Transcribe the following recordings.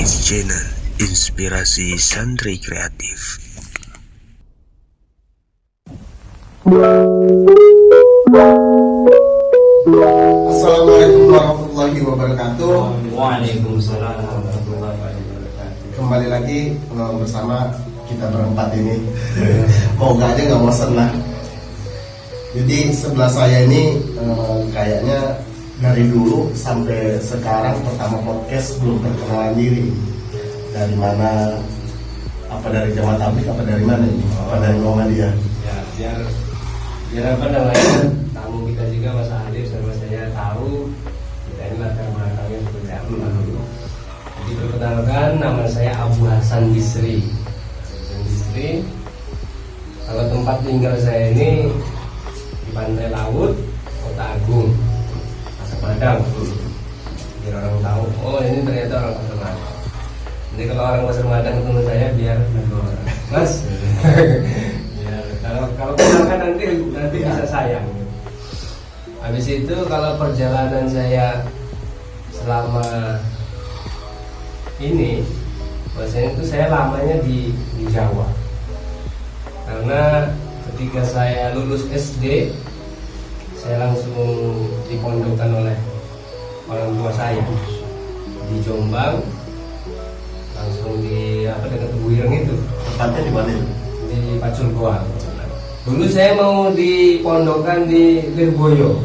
Channel Inspirasi Santri Kreatif. Assalamualaikum warahmatullahi wabarakatuh. Waalaikumsalam warahmatullahi wabarakatuh. Kembali lagi bersama kita berempat ini. Moga aja nggak bosan lah. Jadi sebelah saya ini kayaknya dari dulu sampai sekarang pertama podcast belum perkenalan diri. Dari mana? Apa dari Jawa Tablik? Apa dari mana ini? Apa dari Muhammadiyah? Ya, biar apa namanya, tamu kita juga Mas Alif sama saya tahu kita ini latar belakangnya seperti apa. Jadi perkenalkan, nama saya Abu Hasan Bisri. Kalau tempat tinggal saya ini di Pantai Laut, Kota Agung, Pasar Madang. Biar orang tahu, oh ini ternyata orang Pasar Madang. Jadi kalau orang Pasar Madang ketemu saya biar Mas. Ya, kalau kenalkan nanti bisa sayang. Habis itu kalau perjalanan saya selama ini, bahasanya itu saya lamanya di Jawa. Karena ketika saya lulus SD, saya langsung dipondokkan oleh orang tua saya di Jombang, langsung di dekat Buireng itu. Tempatnya di mana itu? Di Pacul Goa. Dulu saya mau dipondokkan di Lirboyo.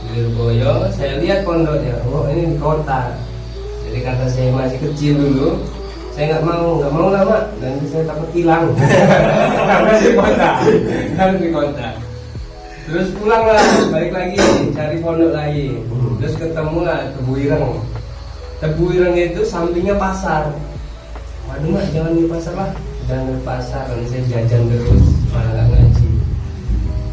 Di Lirboyo, saya lihat pondoknya, oh ini di kota. Jadi karena saya masih kecil dulu, saya nggak mau lama, nanti saya takut hilang. Karena di kota. Terus pulang lah, balik lagi, cari pondok lagi. Terus ketemu lah Tebuireng. Tebuireng itu sampingnya pasar. Waduh mak, jangan di pasar lah, jangan di pasar, nanti saya jajan terus, malah nggak ngaji.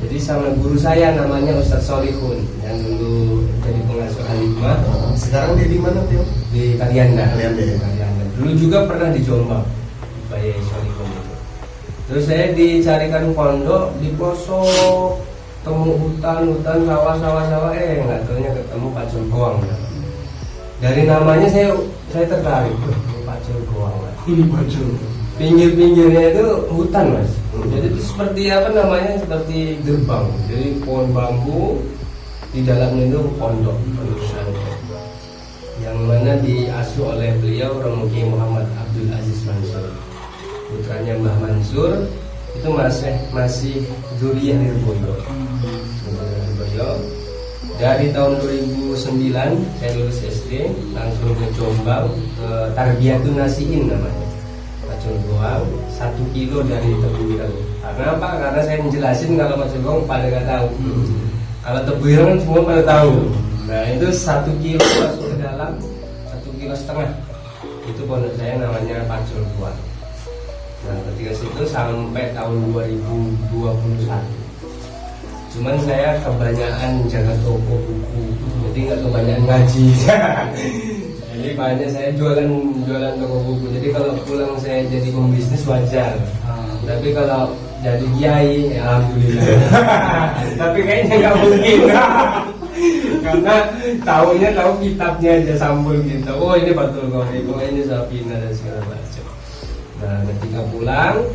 Jadi sama guru saya namanya Ustadz Solihun, yang dulu jadi pengasuh Alimah. Sekarang dia di mana, Tio? Di Kalianda. Kalianda. Dulu juga pernah di Jombang, Bayi Solihun itu. Terus saya dicarikan pondok di pelosok, temu hutan, sawah, nggak taunya ketemu Pacul Goang. Dari namanya saya tertarik, Pacul Goang. Pinggir-pinggirnya itu hutan mas. Jadi itu seperti apa namanya, seperti gerbang. Jadi pohon bambu, di dalamnya itu pondok pesantren, yang mana diasuh oleh beliau Romo Kiai Muhammad Abdul Aziz Mansur, putranya Mbah Mansur. Itu masih zuriyah Lirboyo. Dari tahun 2009 saya lulus SD, langsung ke Jombang, ke Tarbiyatun Nasiin namanya, Pacul Goang, 1 kilo dari Tebuireng. Karena apa? Karena saya menjelasin kalau Pacul Goang pada nggak tahu. Kalau Tebuireng semua pada tahu. Nah itu 1 kilo masuk ke dalam, 1,5 kilo. Itu pondok saya namanya Pacul Goang. Nah ketika situ sampai tahun 2021. Cuman saya kebanyakan jaga toko buku, jadi nggak kebanyakan ngaji. Jadi banyak saya jualan toko buku. Jadi kalau pulang saya jadi pembisnis wajar. Tapi kalau jadi kiai, ya alhamdulillah. Tapi kayaknya nggak mungkin. Karena tahu kitabnya aja sambul gitu. Oh ini Fathul Qorib, oh ini Safina dan segala macam. Nah ketika pulang,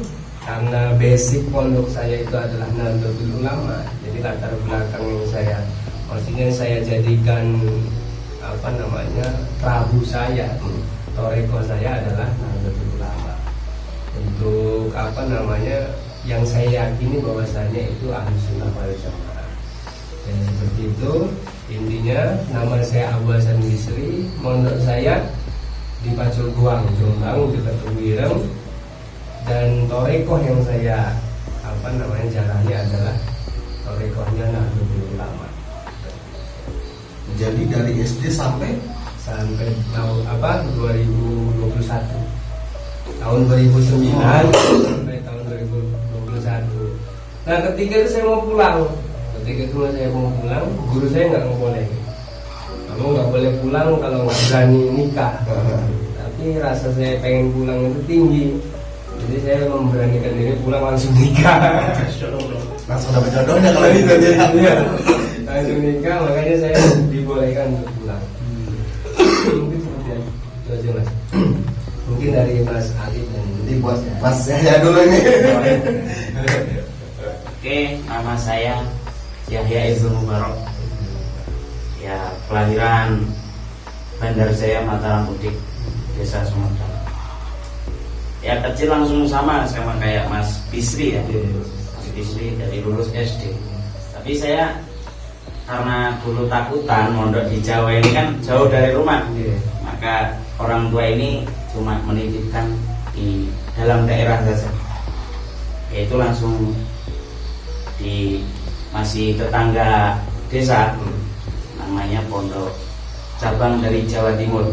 karena basic pondok saya itu adalah Nahdlatul Ulama, jadi latar belakang saya, maksudnya saya jadikan prabu saya, toreko saya adalah Nahdlatul Ulama. Untuk yang saya yakini bahwasanya itu Ahlus Sunnah wal Jamaah. Dan seperti itu intinya. Nama saya Abu Hasan Bisri, pondok saya di Pacul Goang, Jombang, dekat Tebuireng. Dan torekoh yang saya jalani adalah torekohnya Nahdlatul Ulama. Jadi dari SD sampai tahun 2021, tahun 2009 sampai tahun 2021. Nah ketika itu saya mau pulang, guru saya nggak boleh. Kamu nggak boleh pulang kalau nggak berani nikah. Tapi rasa saya pengen pulang itu tinggi. Jadi saya memberanikan diri pulang langsung nikah. Langsung dapat jodohnya kalau gitu aja. Langsung nikah, makanya saya dibolehkan untuk pulang. Mungkin seperti itu aja mas. mungkin dari Mas Alif dan Jadi buat Mas Yahya dulu nih. Oke, nama saya Yahya Izul Mubarok. Ya, kelahiran Bandar Jaya Mataram Udik, Desa Sumedang. Ya kecil langsung sama kayak Mas Bisri ya. Mas Bisri dari lulus SD. Tapi saya karena dulu takutan mondok di Jawa ini kan jauh dari rumah. Maka orang tua ini cuma menitipkan di dalam daerah saja. Yaitu langsung di masih tetangga desa, namanya pondok cabang dari Jawa Timur,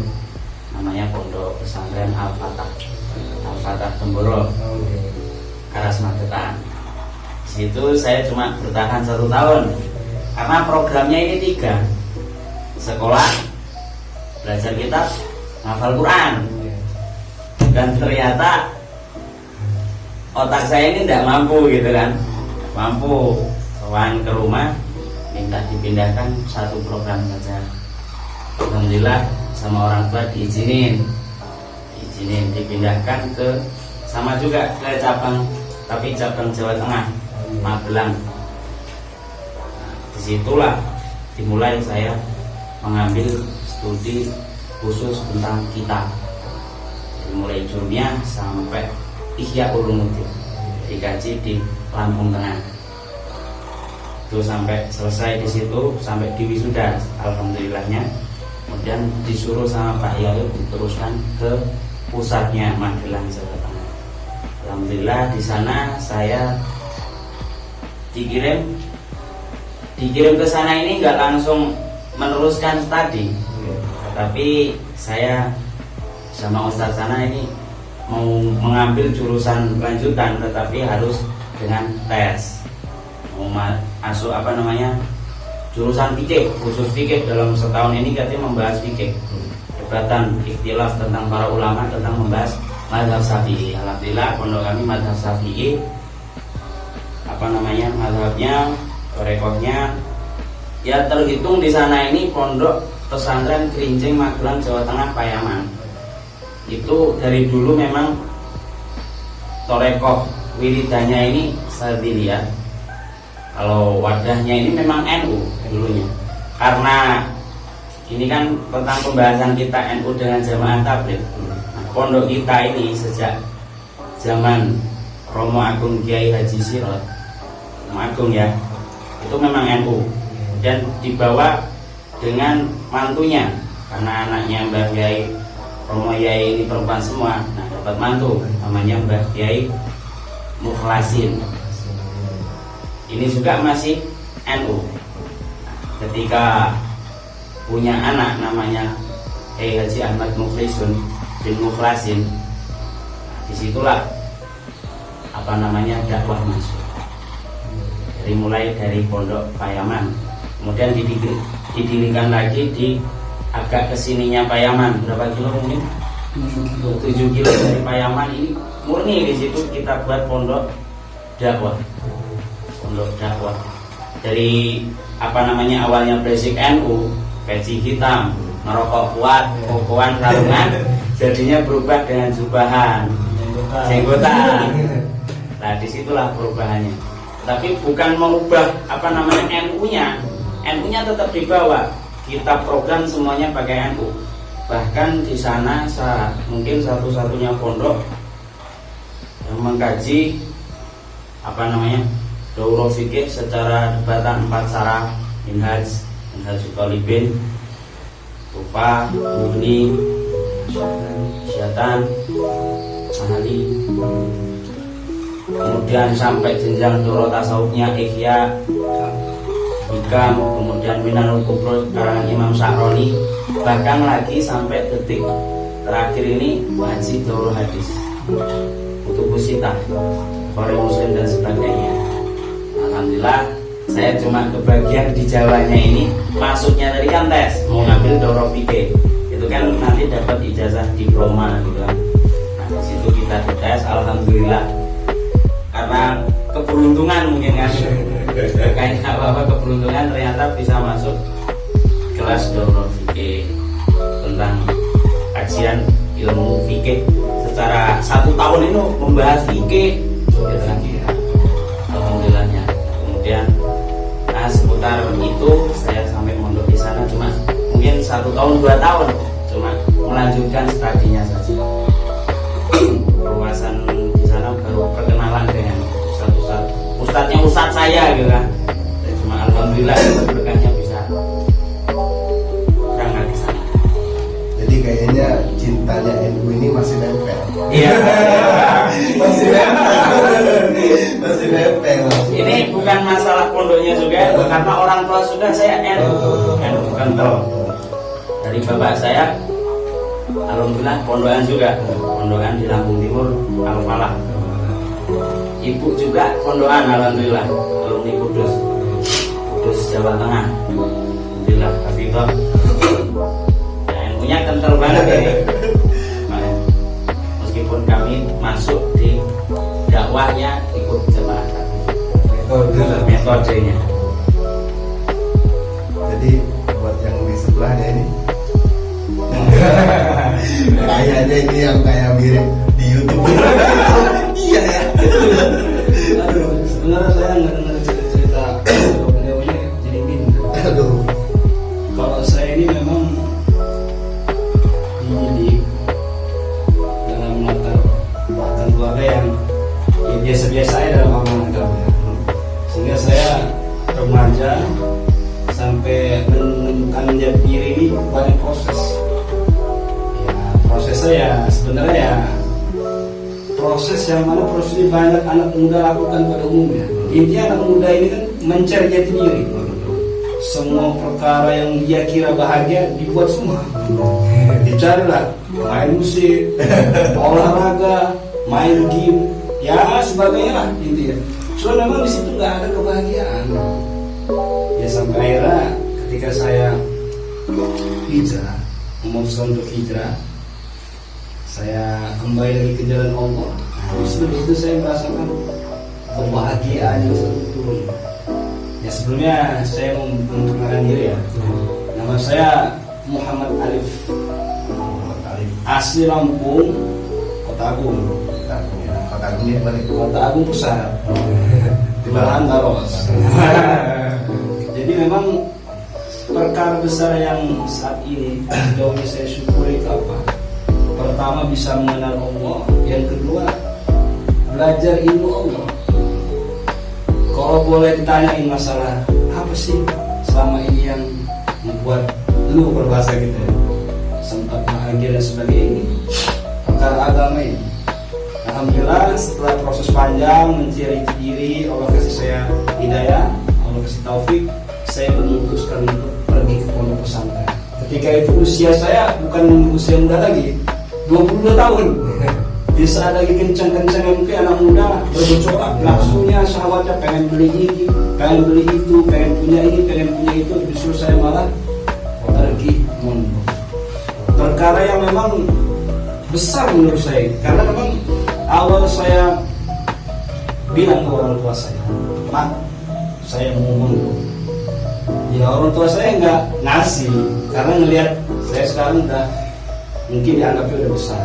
namanya Pondok Pesantren Al-Fatah Temboro, Karas Magetan. Situ saya cuma bertahan 1 tahun karena programnya ini 3: sekolah, belajar kitab, hafal Quran. Dan ternyata otak saya ini tidak mampu gitu kan, mampu. Kawan ke rumah minta dipindahkan 1 program saja. Alhamdulillah sama orang tua diizinin dipindahkan ke sama juga ke cabang, tapi cabang Jawa Tengah, Magelang. Disitulah dimulai saya mengambil studi khusus tentang kitab, dari mulai jurniah sampai Ihya Ulumuddin, dikaji di Lampung Tengah. Itu sampai selesai di situ, sampai di wisuda, alhamdulillahnya. Kemudian disuruh sama Pak Yai diteruskan ke pusatnya Magelang, Jawa Tengah. Alhamdulillah di sana saya dikirim ke sana ini nggak langsung meneruskan studi, tapi saya sama Ustadz sana ini mau mengambil jurusan lanjutan, tetapi harus dengan tes. Mau masuk jurusan fikih, khusus fikih. Dalam setahun ini katanya membahas fikih, debatan ikhtilaf tentang para ulama tentang membahas mazhab Syafi'i. Alhamdulillah pondok kami mazhab Syafi'i, mazhabnya, rekodnya ya terhitung di sana ini Pondok Pesantren Kerincing Magelang, Jawa Tengah, Payaman. Itu dari dulu memang torekoh wiridanya ini Sadiliyah. Kalau wadahnya ini memang NU dulunya. Karena ini kan tentang pembahasan kita NU dengan jamaah tabligh. Nah, pondok kita ini sejak zaman Romo Agung Kiai Haji Sirot, Romo Agung ya, itu memang NU. Dan dibawa dengan mantunya, karena anaknya Mbah Kiai Romo Yai ini perempuan semua. Nah, dapat mantu namanya Mbah Kiai Mukhlasin. Ini juga masih NU. Ketika punya anak namanya Kiai Haji Ahmad Mukhlisun bin Mukhlasin, disitulah dakwah masuk. Mulai dari Pondok Payaman, kemudian didirikan lagi di agak kesininya Payaman. Berapa kilo mungkin? 7 kilo dari Payaman ini murni. Di situ kita buat pondok dakwah. Dari awalnya basic NU, peci hitam, merokok kuat, kokoan sarungan, jadinya berubah dengan jubahan, jenggotan. Nah, disitulah perubahannya. Tapi bukan mengubah NU-nya. NU-nya tetap dibawa. Kita program semuanya pakai NU. Bahkan di sana mungkin satu-satunya pondok yang mengkaji Daurah fikih secara debatan 4 syarah, Minhaj Talibin, Tufa, Mughni, Syatan, Mahali. Kemudian sampai jenjang Daurah tasawufnya Ihya, Hikam, kemudian Minanul Kubro karangan Imam Sa'roni, bahkan lagi sampai detik terakhir ini ngaji Daurah hadis, Kutubus Sittah, Bukhari Muslim dan sebagainya. Alhamdulillah saya cuma kebagian di Jawanya ini. Masuknya tadi kan tes, mau ngambil Daurah fikih, itu kan nanti dapat ijazah diploma gitu kan. Nah, di situ kita dites, alhamdulillah. Karena keberuntungan mungkin kan, kayak keberuntungan ternyata bisa masuk kelas Daurah fikih tentang kajian ilmu fikih secara 1 tahun ini membahas fikih ya. Alhamdulillahnya. Kemudian seputar itu saya sampai mondok di sana cuma mungkin 1 tahun 2 tahun, cuma melanjutkan studinya saja. Perluasan di sana baru perkenalan dengan ustadznya ustadz saya gitu kan. Cuma alhamdulillah berkahnya bisa berangkat ke sana. Jadi kayaknya cintanya NU ini masih nempel. Iya. Masih nempel. Ini bukan masalah pondoknya juga, karena orang tua sudah saya NU kental. Dari bapak saya, alhamdulillah pondokan juga, pondokan di Lampung Timur Al-Falah. Ibu juga pondokan, alhamdulillah, alumni Kudus Jawa Tengah. Alhamdulillah, Hafizah. NU-nya kental banget ini. Meskipun kami masuk di dakwahnya ikut jemaah metodenya. Jadi buat yang di sebelahnya ini kayaknya ini yang kayak mirip di YouTube. Iya ya. Aduh, sebenarnya saya nggak dengar cerita beliau ini jadi minder. Aduh. Kalau saya ini memang dididik dalam latar keluarga yang ya biasa-biasa aja dalam amalan agama ya. Sehingga saya remaja sampai menemukan jati diri ini banyak proses. Ya prosesnya ya sebenarnya ya proses yang mana proses ini banyak anak muda lakukan pada umumnya. Intinya anak muda ini kan mencari jati diri. Semua perkara yang dia kira bahagia dibuat semua. Dicarilah main musik, olahraga, main game, ya sebagainya lah intinya. Cuma memang di situ nggak ada kebahagiaan. Ya sampai akhirnya ketika saya hijrah, memutuskan untuk hijrah, saya kembali lagi ke jalan Allah. Justru di situ saya merasakan kebahagiaan yang turun. Ya sebelumnya saya mau memperkenalkan diri ya. Nama saya Muhammad Alif. Asli Lampung, Kota Agung. Kota Agungnya mana? Kota Agung Pusat. Di Balahan Baros. Jadi memang perkara besar yang saat ini jauh saya syukuri itu apa? Pertama bisa mengenal Allah, yang kedua belajar ilmu Allah. Kalau boleh ditanyain masalah apa sih selama ini yang membuat lu berbahasa gitu ya, sempat bahagia dan sebagainya, ini perkara agama ini. Alhamdulillah setelah proses panjang mencari diri, Allah kasih saya hidayah, Allah kasih taufik, saya memutuskan untuk pergi ke pondok pesantren. Ketika itu usia saya bukan usia muda lagi, 22 tahun. Di saat lagi kencang-kencangnya mungkin anak muda bergejolak, nafsunya, syahwatnya pengen beli ini, pengen beli itu, pengen punya ini, pengen punya itu. Justru saya malah pergi mondok. Perkara yang memang besar menurut saya, karena memang awal saya bilang ke orang tua saya, Mak, saya mau mondok. Ya orang tua saya nggak ngasih, karena ngelihat saya sekarang udah mungkin dianggapnya udah besar.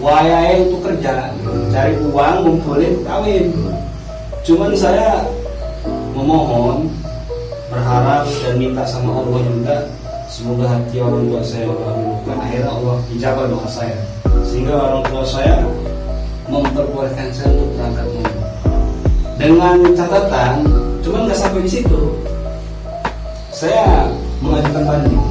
Wayai untuk kerja, cari uang, ngumpulin, kawin. Cuman saya memohon, berharap dan minta sama Allah juga, semoga hati orang tua saya Allah luluhkan. Akhirnya Allah ijabah doa saya, sehingga orang tua saya memperbolehkan saya untuk berangkat mondok. Dengan catatan, cuman nggak sampai di situ. Saya mengajukan banding.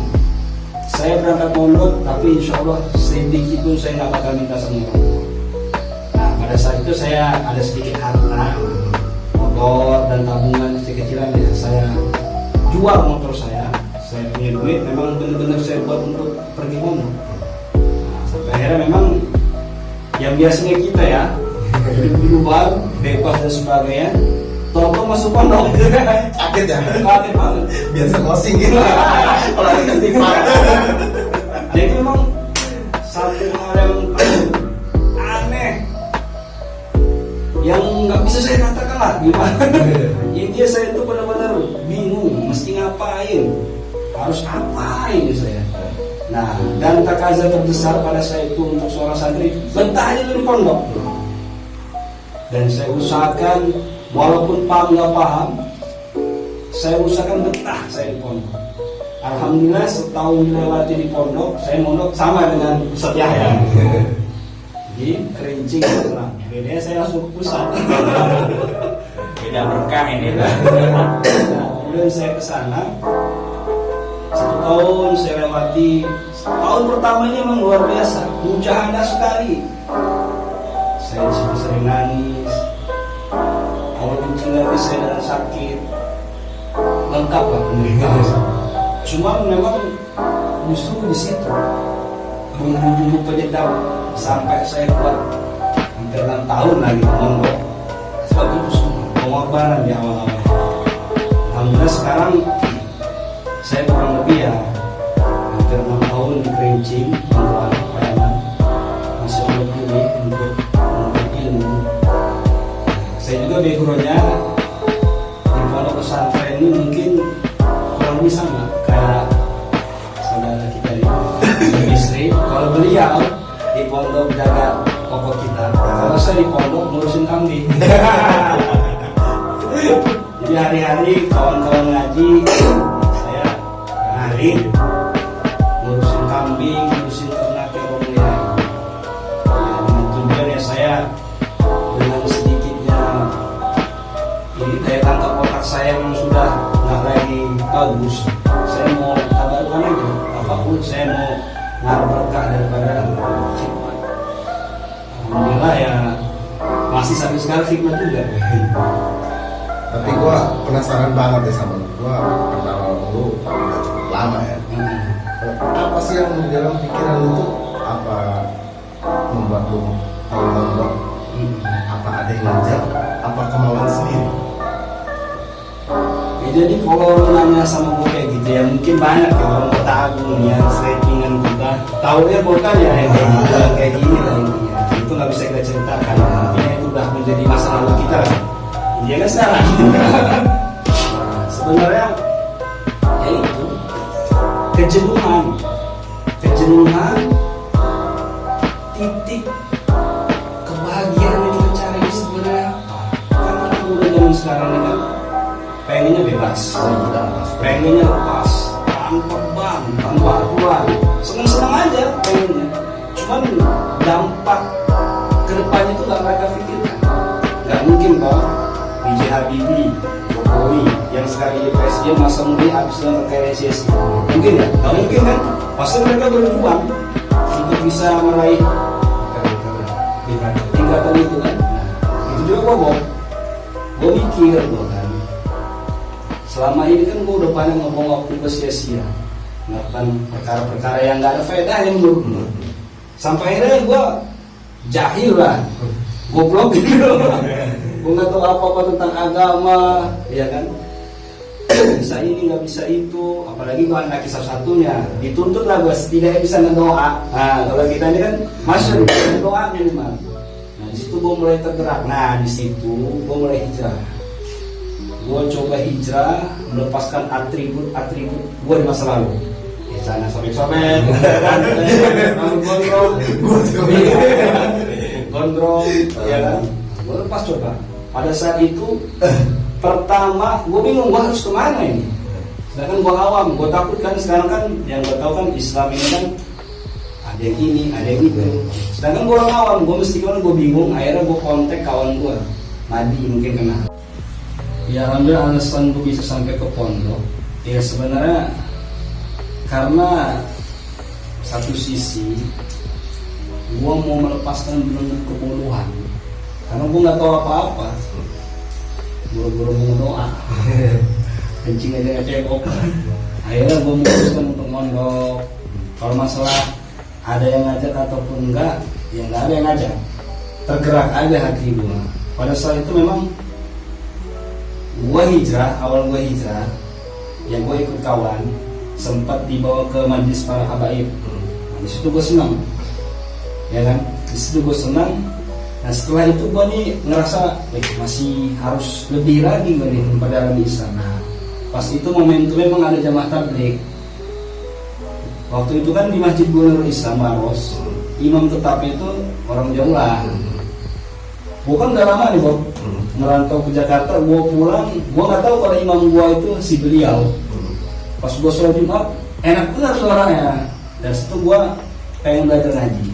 Saya berangkat mondok, tapi insya Allah sedikit pun saya nggak bakal minta sama orang tua. Nah pada saat itu saya ada sedikit harta, motor dan tabungan kecil-kecilan ya. Saya jual motor saya punya duit, memang benar-benar saya buat untuk pergi mondok. Nah, sampai akhirnya memang yang biasanya kita ya hidup di luar, bebas dan sebagainya, toko masuk pondok. Kaget ya? Kaget banget. Biasa ngosing gitu. Kalau dikasih Jadi memang satu hal yang aneh yang nggak bisa saya katakan lah gimana. Intinya saya itu benar-benar bingung mesti ngapain, harus apa ini saya. Nah, dan takaza terbesar pada saya itu untuk seorang santri betah aja di pondok. Dan saya usahakan walaupun paham nggak paham, saya usahakan betah saya di pondok. Alhamdulillah setahun dilewati di pondok, saya mondok sama dengan Ustaz Yahya di Kerincing. Bedanya saya langsung ke pusat. Beda berkah ini. Nah, kemudian saya ke sana. 1 tahun saya lewati. Tahun pertama ini memang luar biasa, mujahadah sekali. Saya disitu sering nangis. Awal kencing lagi saya dengan sakit, lengkap lah penderitaan. Cuma memang justru di situ bumbu-bumbu penyedap sampai saya kuat hampir 6 tahun lagi mondok. Sebab itu semua pengorbanan di awal-awal. Alhamdulillah sekarang saya kurang lebih ya hampir 6 tahun di Kerincing, Bangkalan, Payaman, masih lebih untuk ilmu. Saya juga backgroundnya di pondok pesantren ini mungkin kurang lebih sama kayak saudara kita di istri. Kalau beliau di pondok jaga toko kita, kalau saya di pondok ngurusin kambing. Jadi hari-hari kawan-kawan ngaji, saya hari ngurusin kambing, ngurusin ternak yang ya, dengan tujuan ya saya dengan sedikitnya ini daya tangkap otak saya yang sudah nggak lagi bagus, saya mau tabarkan aja apapun, saya mau ngarep berkah daripada khidmat. Alhamdulillah ya masih sampai sekarang khidmat juga. Tapi gue penasaran banget ya sama lu. Gue kenal lu udah cukup lama ya. Apa sih yang di dalam pikiran lu tuh? Apa membuat lu mau mondok? Apa ada yang ngajak? Apa kemauan sendiri? Ya, jadi kalau lu nanya sama gue kayak gitu ya mungkin banyak ya orang Kota Agung yang settingan kita. Tahu ya bukan ya yang kayak gini lah intinya. Itu nggak bisa kita ceritakan. Intinya itu udah menjadi masa lalu kita lah. Iya kan sekarang. Nah, sebenarnya ya itu kejenuhan titik kebahagiaan yang kita cari sebenarnya apa? Karena anak muda zaman sekarang ini kan pengennya bebas, pengennya lepas, tanpa beban, tanpa aturan, senang-senang aja pengennya. Cuman dampak kedepannya itu nggak mereka pikirkan. Nggak mungkin Pak B.J. Habibie, Jokowi yang sekarang jadi presiden masa muda habis dengan kekayaan sia-sia. Mungkin ya? Nggak mungkin kan? Pasti mereka berjuang untuk bisa meraih tingkatan itu kan. Nah, itu juga gue mikir kan. Selama ini kan gue udah banyak ngomong waktu gue sia-sia, melakukan perkara-perkara yang nggak ada faedahnya menurut gue. Sampai akhirnya gue jahil lah, goblok gitu. Gue nggak tahu apa-apa tentang agama, ya kan? Bisa ini nggak bisa itu, apalagi gue anak satu-satunya, dituntut lah gue setidaknya bisa ngedoa. Nah kalau kita ini kan masih doa minimal. Nah di situ gue mulai tergerak. Nah di situ gue mulai hijrah. Gue coba hijrah, melepaskan atribut-atribut gue di masa lalu. Ya sana sobek-sobek, gondrong, ya kan? Gue lepas coba. Pada saat itu pertama gue bingung gue harus kemana ini. Sedangkan gue awam, gue takut kan sekarang kan yang gue tahu kan Islam ini kan ada yang ini, ada yang itu. Sedangkan gue orang awam, gue mesti kemana, gue bingung. Akhirnya gue kontak kawan gue, Madi mungkin kenal. Ya alhamdulillah alasan gue bisa sampai ke pondok. Ya sebenarnya karena satu sisi gue mau melepaskan benar-benar kebodohan. Karena gue nggak tahu apa-apa, buru-buru mau doa, kencing aja nggak cebok. Akhirnya gue memutuskan untuk mondok. Kalau masalah ada yang ngajak ataupun enggak, ya nggak ada yang ngajak. Tergerak aja hati gue. Pada saat itu memang gue hijrah, awal gue hijrah, yang gue ikut kawan, sempat dibawa ke majlis para habaib. Nah, di situ gue senang, ya kan? Di situ gue senang. Nah setelah itu gue nih ngerasa masih harus lebih lagi gue nih pada dalam Islam. Nah pas itu momentum memang ada jamaah tabligh. Waktu itu kan di Masjid Gunur Islam Maros, imam tetapnya itu orang Jawa lah. Gue kan udah lama nih Bob, merantau ke Jakarta. Gue pulang, gue nggak tahu kalau imam gue itu si beliau. Pas gue sholat Jumat, enak benar suaranya. Dan situ gue pengen belajar ngaji.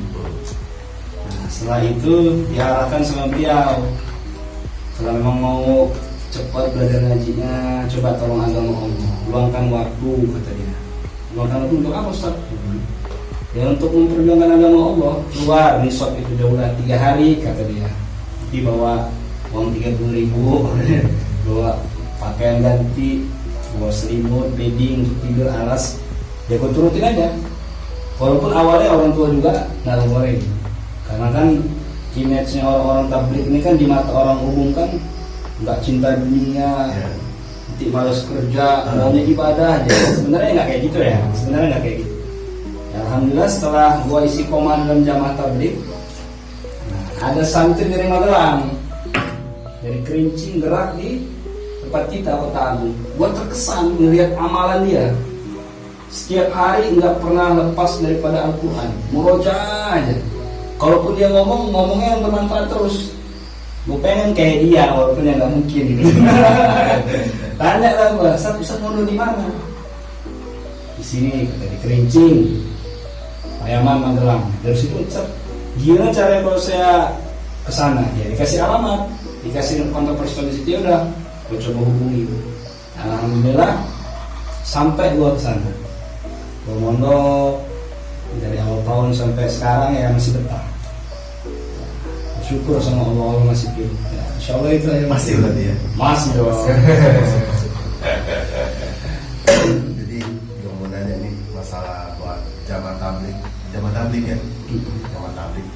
Nah, setelah itu diarahkan sama beliau. Kalau memang mau cepat belajar ngajinya, coba tolong agama Allah, luangkan waktu, kata dia. Luangkan waktu untuk apa Ustaz? Ya untuk memperjuangkan agama Allah. Keluar resort itu jauhlah 3 hari, kata dia. Dibawa uang 30.000, bawa pakaian ganti, bawa selimut, bedding, tidur, alas. Ya gue turutin aja. Walaupun awalnya orang tua juga nggak ngomongin, karena kan image-nya orang-orang tabligh ini kan di mata orang umum kan nggak cinta dunia, nanti malas kerja, maunya ibadah. Jadi sebenarnya nggak kayak gitu ya. Sebenarnya nggak kayak gitu. Ya, alhamdulillah setelah gua isi koman dalam jamaah tabligh, ada santri dari Magelang, dari Kerincing gerak di tempat kita Kota Agung. Gua terkesan melihat amalan dia. Setiap hari nggak pernah lepas daripada Al-Quran, murojaah aja. Kalaupun dia ngomongnya yang bermanfaat terus. Gue pengen kayak dia, walaupun ya nggak mungkin. Tanya lah gue, Ustaz mau di mana? Di sini, kata di Kerincing, Payaman, Magelang. Dari situ Ustaz, gimana caranya kalau saya kesana? Ya dikasih alamat, dikasih kontak personal di situ, ya udah, gue coba hubungi. Alhamdulillah sampai gue kesana. Gue mondok dari awal tahun sampai sekarang ya masih betah. Syukur sama Allah masih hidup. Ya, insya Allah itu aja. Masih berarti ya? Masih dong. Jadi gue mau nanya nih masalah buat jamaah tabligh ya, jamaah tabligh.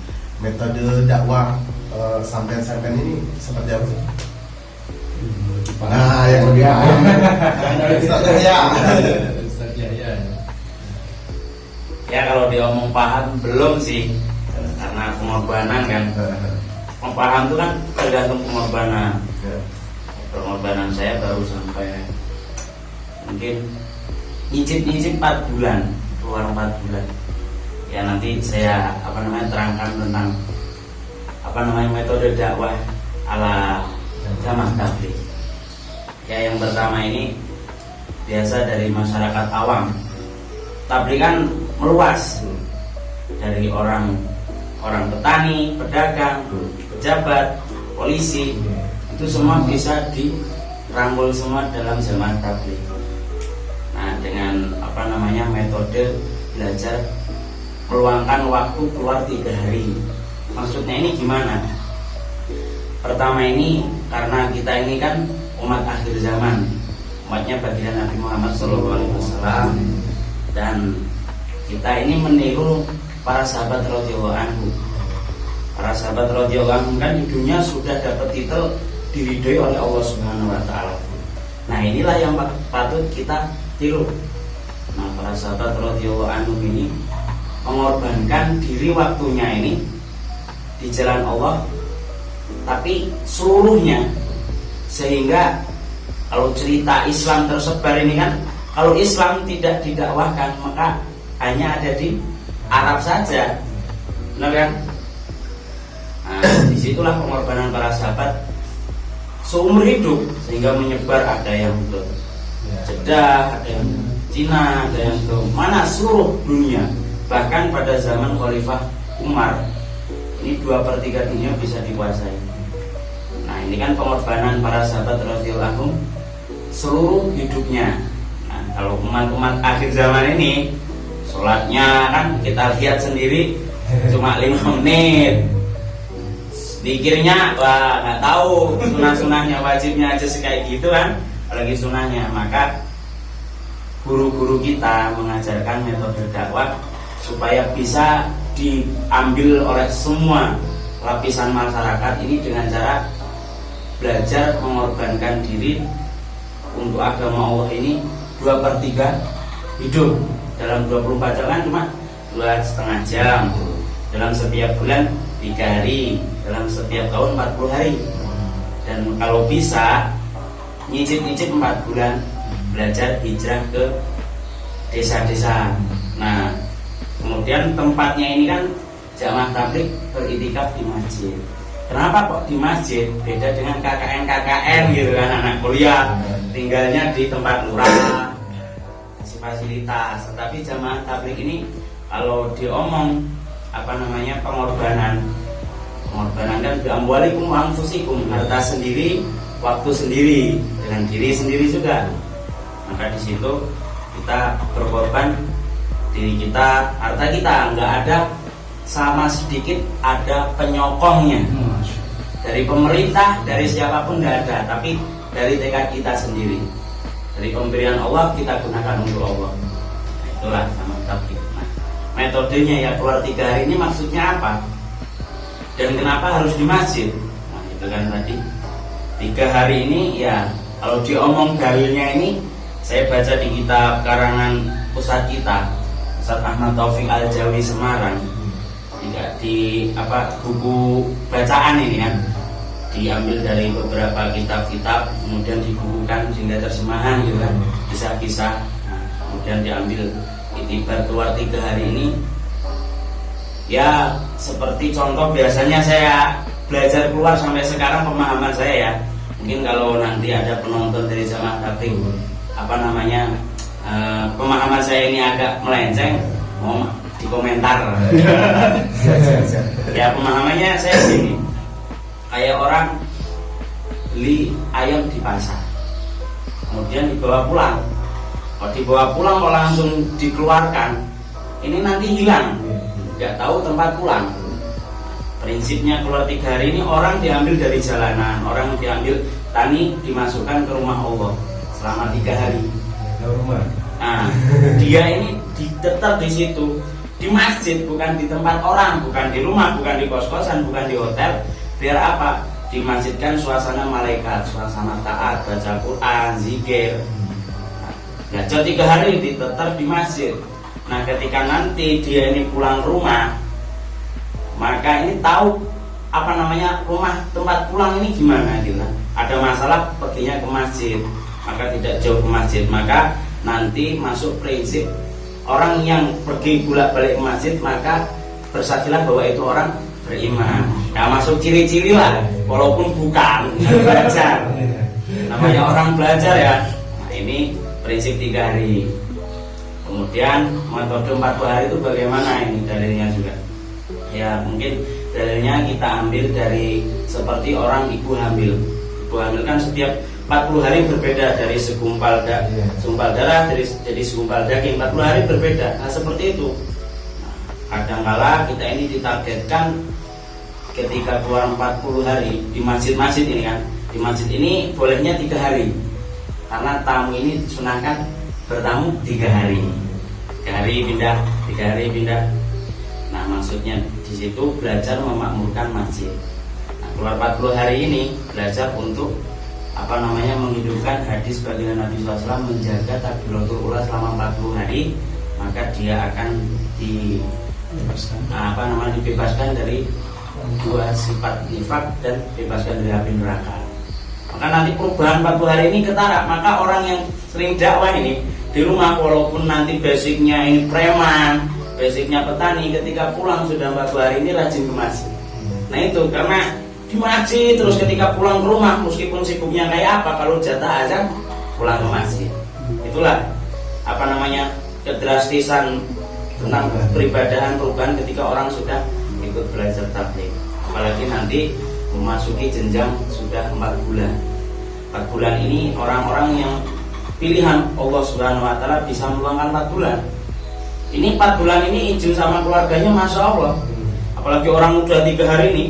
Metode dakwah sampean ini seperti apa sih? Nah, yang lebih Ya kalau diomong paham belum sih, karena pengorbanan kan. Paham itu kan tergantung pengorbanan. Pengorbanan saya baru sampai mungkin nyicip 4 bulan, keluar 4 bulan. Ya nanti saya terangkan tentang metode dakwah ala jamaah tabligh. Ya yang pertama ini biasa dari masyarakat awam. Tabligh kan meluas dari orang petani, pedagang, pejabat, polisi, itu semua bisa dirangkul semua dalam jamaah tabligh. Nah dengan metode belajar meluangkan waktu keluar 3 hari. Maksudnya ini gimana? Pertama ini karena kita ini kan umat akhir zaman, umatnya baginda Nabi Muhammad SAW, dan kita ini meniru para sahabat radhiyallahu anhu. Para sahabat radhiyallahu anhu kan di dunia sudah dapat titel diridhoi oleh Allah Subhanahu wa taala. Nah, inilah yang patut kita tiru. Nah, para sahabat radhiyallahu anhu ini mengorbankan diri waktunya ini di jalan Allah, tapi seluruhnya, sehingga kalau cerita Islam tersebar ini kan, kalau Islam tidak didakwahkan maka hanya ada di Arab saja, benar kan? Nah, disitulah pengorbanan para sahabat seumur hidup, sehingga menyebar, ada yang ke Jeddah, ada yang Cina, ada yang ke mana, seluruh dunia. Bahkan pada zaman Khalifah Umar ini 2/3 dunia bisa dikuasai. Nah ini kan pengorbanan para sahabat radhiyallahu anhum seluruh hidupnya. Nah kalau umat akhir zaman ini sholatnya kan kita lihat sendiri cuma 5 menit. Pikirnya wah nggak tahu sunah-sunahnya, wajibnya aja kayak gitu kan, apalagi sunahnya. Maka guru-guru kita mengajarkan metode dakwah supaya bisa diambil oleh semua lapisan masyarakat ini dengan cara belajar mengorbankan diri untuk agama Allah ini 2/3 hidup. Dalam 24 jam kan cuma 2,5 jam. Dalam setiap bulan 3 hari, dalam setiap tahun 40 hari. Dan kalau bisa nyicip-nyicip 4 bulan belajar hijrah ke desa-desa. Nah, kemudian tempatnya ini kan jamaah tabligh beritikaf di masjid. Kenapa kok di masjid? Beda dengan KKN gitu kan, anak kuliah tinggalnya di tempat lurah, fasilitas. Tetapi jamaah tabligh ini kalau diomong pengorbanan kan biamwalikum wa anfusikum, harta sendiri, waktu sendiri, dengan diri sendiri juga. Maka di situ kita berkorban diri kita, harta kita, nggak ada sama sedikit ada penyokongnya dari pemerintah, dari siapapun nggak ada, tapi dari tekad kita sendiri, dari pemberian Allah kita gunakan untuk Allah. Itulah sama tabligh. Nah, metodenya ya keluar 3 hari ini maksudnya apa? Dan kenapa harus di masjid? Nah, itu kan tadi 3 hari ini ya, kalau diomong dalilnya ini saya baca di kitab karangan Ustadz kita, Ustadz Ahmad Taufik Al-Jawi Semarang, di buku bacaan ini kan, diambil dari beberapa kitab-kitab, kemudian dibukukan sehingga terjemahan gitu kan, kisah-kisah. Nah, kemudian diambil itibar keluar 3 hari ini. Ya seperti contoh biasanya saya belajar keluar sampai sekarang pemahaman saya ya. Mungkin kalau nanti ada penonton dari jamaah tabligh pemahaman saya ini agak melenceng, mau di komentar. Ya pemahamannya saya sini, kayak orang beli ayam di pasar, kemudian dibawa pulang. Kalau dibawa pulang kok langsung dikeluarkan, ini nanti hilang, nggak tahu tempat pulang. Prinsipnya keluar 3 hari ini, orang diambil dari jalanan, orang diambil tani, dimasukkan ke rumah Allah selama 3 hari. Nah, dia ini tetap di situ, di masjid, bukan di tempat orang, bukan di rumah, bukan di kos-kosan, bukan di hotel. Biar apa? Dimasjidkan suasana malaikat, suasana taat, baca Quran, zikir. Ya, 3 hari tetap di masjid. Nah, ketika nanti dia ini pulang rumah, maka ini tahu rumah tempat pulang ini gimana gitu. Ada masalah perginya ke masjid, maka tidak jauh ke masjid. Maka nanti masuk prinsip orang yang pergi bolak-balik ke masjid, maka bersaksilah bahwa itu orang beriman. Nah, masuk ciri-ciri lah, walaupun bukan belajar, namanya orang belajar ya. Nah, ini prinsip 3 hari. Kemudian metode 40 hari itu bagaimana, ini dalilnya juga. Ya mungkin dalilnya kita ambil dari seperti orang ibu hamil. Ibu hamil kan setiap 40 hari berbeda, dari segumpal darah jadi segumpal daging, 40 hari berbeda. Nah seperti itu. Nah, kadangkala kita ini ditargetkan ketika keluar 40 hari di masjid-masjid ini kan. Di masjid ini bolehnya 3 hari, karena tamu ini disunahkan bertamu 3 hari. 3 hari pindah, 3 hari pindah. Nah maksudnya di situ belajar memakmurkan masjid. Nah, keluar 40 hari ini belajar untuk menghidupkan hadis baginda Nabi SAW, menjaga takbiratul ula selama 40 hari, maka dia akan dibebaskan dari 2 sifat nifak dan bebaskan dari api neraka. Maka nanti perubahan 40 hari ini ketara. Maka orang yang sering dakwah ini di rumah, walaupun nanti basicnya ini preman, basicnya petani, ketika pulang sudah 40 hari ini rajin ke masjid. Nah itu karena di masjid terus, ketika pulang ke rumah meskipun sibuknya kayak apa, kalau jatah azan pulang ke masjid. Itulah kedrastisan tentang peribadahan perubahan ketika orang sudah ikut belajar tabligh. Apalagi nanti memasuki jenjang sudah 4 bulan. 4 bulan ini orang-orang yang pilihan Allah Subhanahu wa Ta'ala bisa meluangkan 4 bulan. Ini 4 bulan ini izin sama keluarganya, Masya Allah. Apalagi orang udah 3 hari ini,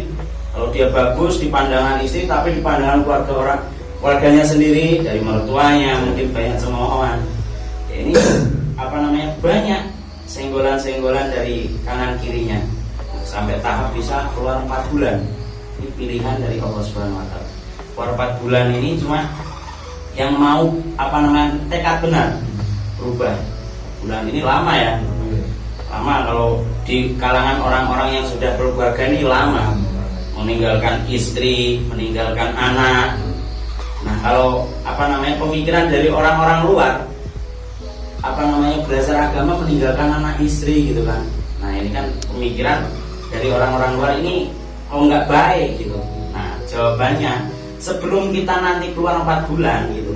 kalau dia bagus di pandangan istri, tapi di pandangan keluarganya sendiri, dari mertuanya mungkin banyak cemoohan. Ini banyak senggolan-senggolan dari kanan kirinya, sampai tahap bisa keluar 4 bulan. Ini pilihan dari Allah Subhanahu wa Ta'ala. Keluar 4 bulan ini cuma yang mau tekad benar berubah. Bulan ini lama ya, lama kalau di kalangan orang-orang yang sudah berkeluarga ini lama, meninggalkan istri, meninggalkan anak. Nah kalau pemikiran dari orang-orang luar, belajar agama meninggalkan anak istri gitu kan. Nah ini kan pemikiran dari orang-orang luar ini nggak baik gitu. Nah jawabannya, sebelum kita nanti keluar 4 bulan gitu,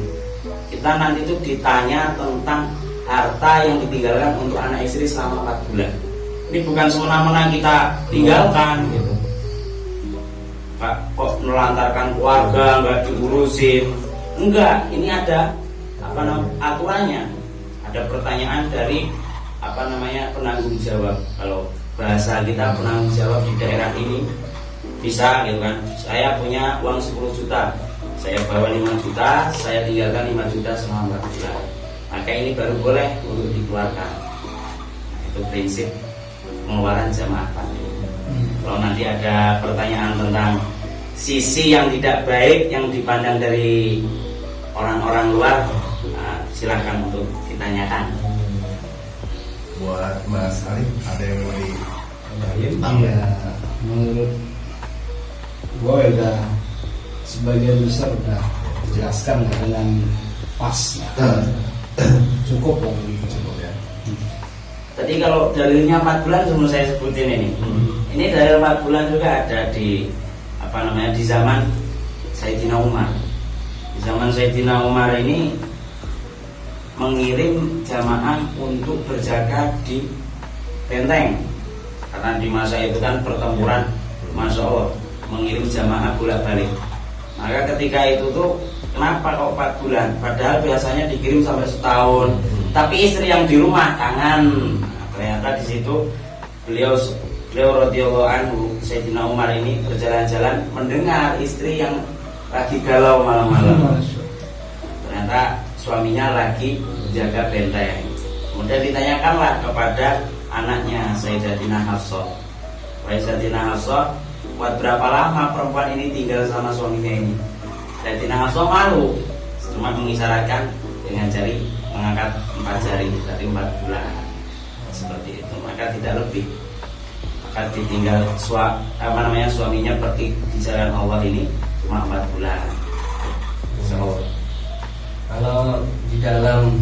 kita nanti itu ditanya tentang harta yang ditinggalkan untuk anak istri selama 4 bulan. Ini bukan semena-mena kita tinggalkan gitu. Kok melantarkan keluarga nggak diurusin? Enggak, ini ada aturannya. Ada pertanyaan dari penanggung jawab. Kalau bahasa kita penanggung jawab di daerah ini bisa gitu kan. Saya punya uang 10 juta, saya bawa 5 juta, saya tinggalkan 5 juta selama 4 bulan. Maka ini baru boleh untuk dikeluarkan. Nah, itu prinsip pengeluaran jamaah taklim. Kalau nanti ada pertanyaan tentang sisi yang tidak baik yang dipandang dari orang-orang luar, silahkan untuk ditanyakan. Buat Mas Arif, ada yang mau ditanyain? Iya, menurut gue udah sebagian besar udah dijelaskan dengan pas, cukup lah gitu. Cukup ya. Tadi kalau dalilnya 4 bulan semua saya sebutin ini. Ini dalil 4 bulan juga ada di di zaman Sayyidina Umar. Di zaman Sayyidina Umar ini mengirim jamaah untuk berjaga di benteng, karena di masa itu kan pertempuran, Masya Allah, mengirim jamaah bolak-balik. Maka ketika itu tuh kenapa kok 4 bulan? Padahal biasanya dikirim sampai setahun. Tapi istri yang di rumah kangen. Nah, ternyata di situ beliau radhiyallahu anhu, Sayyidina Umar ini berjalan-jalan mendengar istri yang lagi galau malam-malam. Ternyata suaminya lagi menjaga benteng. Kemudian ditanyakanlah kepada anaknya Sayyidatina Hafsah. Sayyidatina Hafsah, buat berapa lama perempuan ini tinggal sama suaminya ini? Sayyidatina Hafsah malu, cuma mengisyaratkan dengan jari, mengangkat 4 jari dari 4 bulan. Seperti itu, maka tidak lebih. Maka ditinggal suaminya pergi di jalan Allah ini cuma 4 bulan. So, kalau di dalam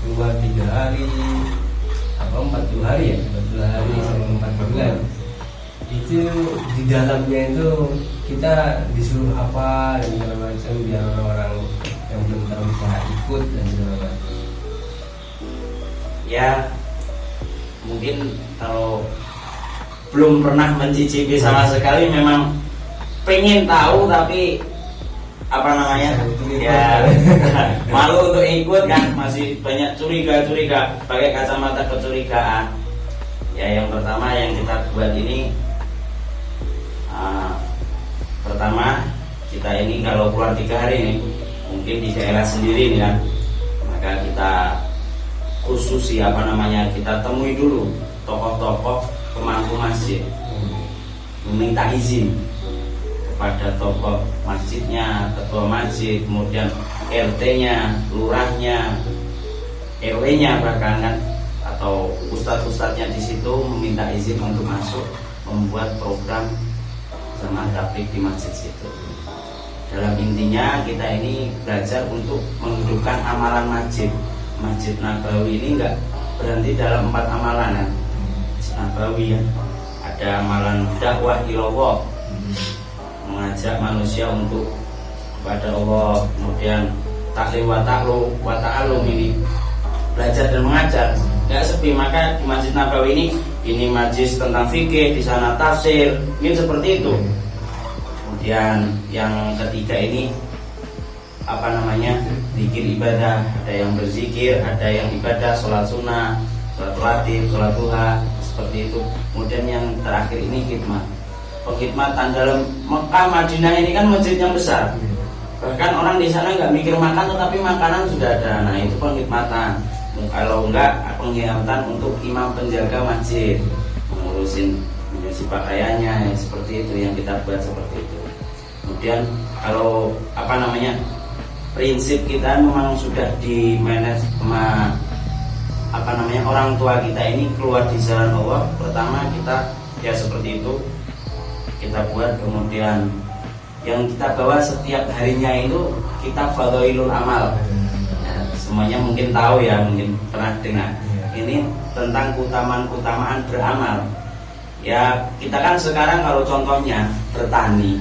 keluar 3 hari atau 40 hari ya, 40 hari sama 4 bulan, itu di dalamnya itu kita disuruh apa dan segala macam biar orang-orang yang belum tahu bisa ikut dan segala macam. Ya mungkin kalau belum pernah mencicipi sama sekali memang pengen tahu tapi ya malu untuk ikut kan, masih banyak curiga pakai kacamata kecurigaan. Ya yang pertama yang kita buat ini, pertama kita ini kalau keluar 3 hari ini mungkin di daerah sendiri nih kan, maka kita khususi kita temui dulu tokoh-tokoh pemangku masjid, meminta izin kepada tokoh masjidnya, ketua masjid, kemudian RT-nya, lurahnya, RW-nya bahkan kan, atau ustadz-ustadznya di situ meminta izin untuk masuk membuat program jamaah tabligh di masjid situ. Dalam intinya kita ini belajar untuk menghidupkan amalan masjid. Masjid Nabawi ini enggak berhenti dalam 4 amalan kan. Masjid Nabawi ya, ada amalan dakwah ilallah, mengajak manusia untuk kepada Allah, kemudian taklim wa ta'alum ini belajar dan mengajar, nggak sepi. Maka di Masjid Nabawi ini majlis tentang fikih, di sana tafsir, ini seperti itu. Kemudian yang ketiga ini zikir ibadah, ada yang berzikir, ada yang ibadah, sholat sunnah, sholat rawatib, sholat duha, seperti itu. Kemudian yang terakhir ini khidmat, pengkhidmatan. Dalam Mekah Madinah ini kan masjid yang besar, bahkan orang di sana nggak mikir makan, tetapi makanan sudah ada. Nah itu pengkhidmatan. Kalau enggak, pengkhidmatan untuk imam penjaga masjid, mengurusin menyuci pakaiannya, seperti itu yang kita buat seperti itu. Kemudian kalau prinsip kita memang sudah di manage sama orang tua kita ini keluar di jalan Allah. Pertama kita ya seperti itu kita buat. Kemudian yang kita bawa setiap harinya itu kita fadhailul amal ya, semuanya mungkin tahu ya, mungkin pernah dengar. Ini tentang keutamaan beramal. Ya kita kan sekarang kalau contohnya bertani,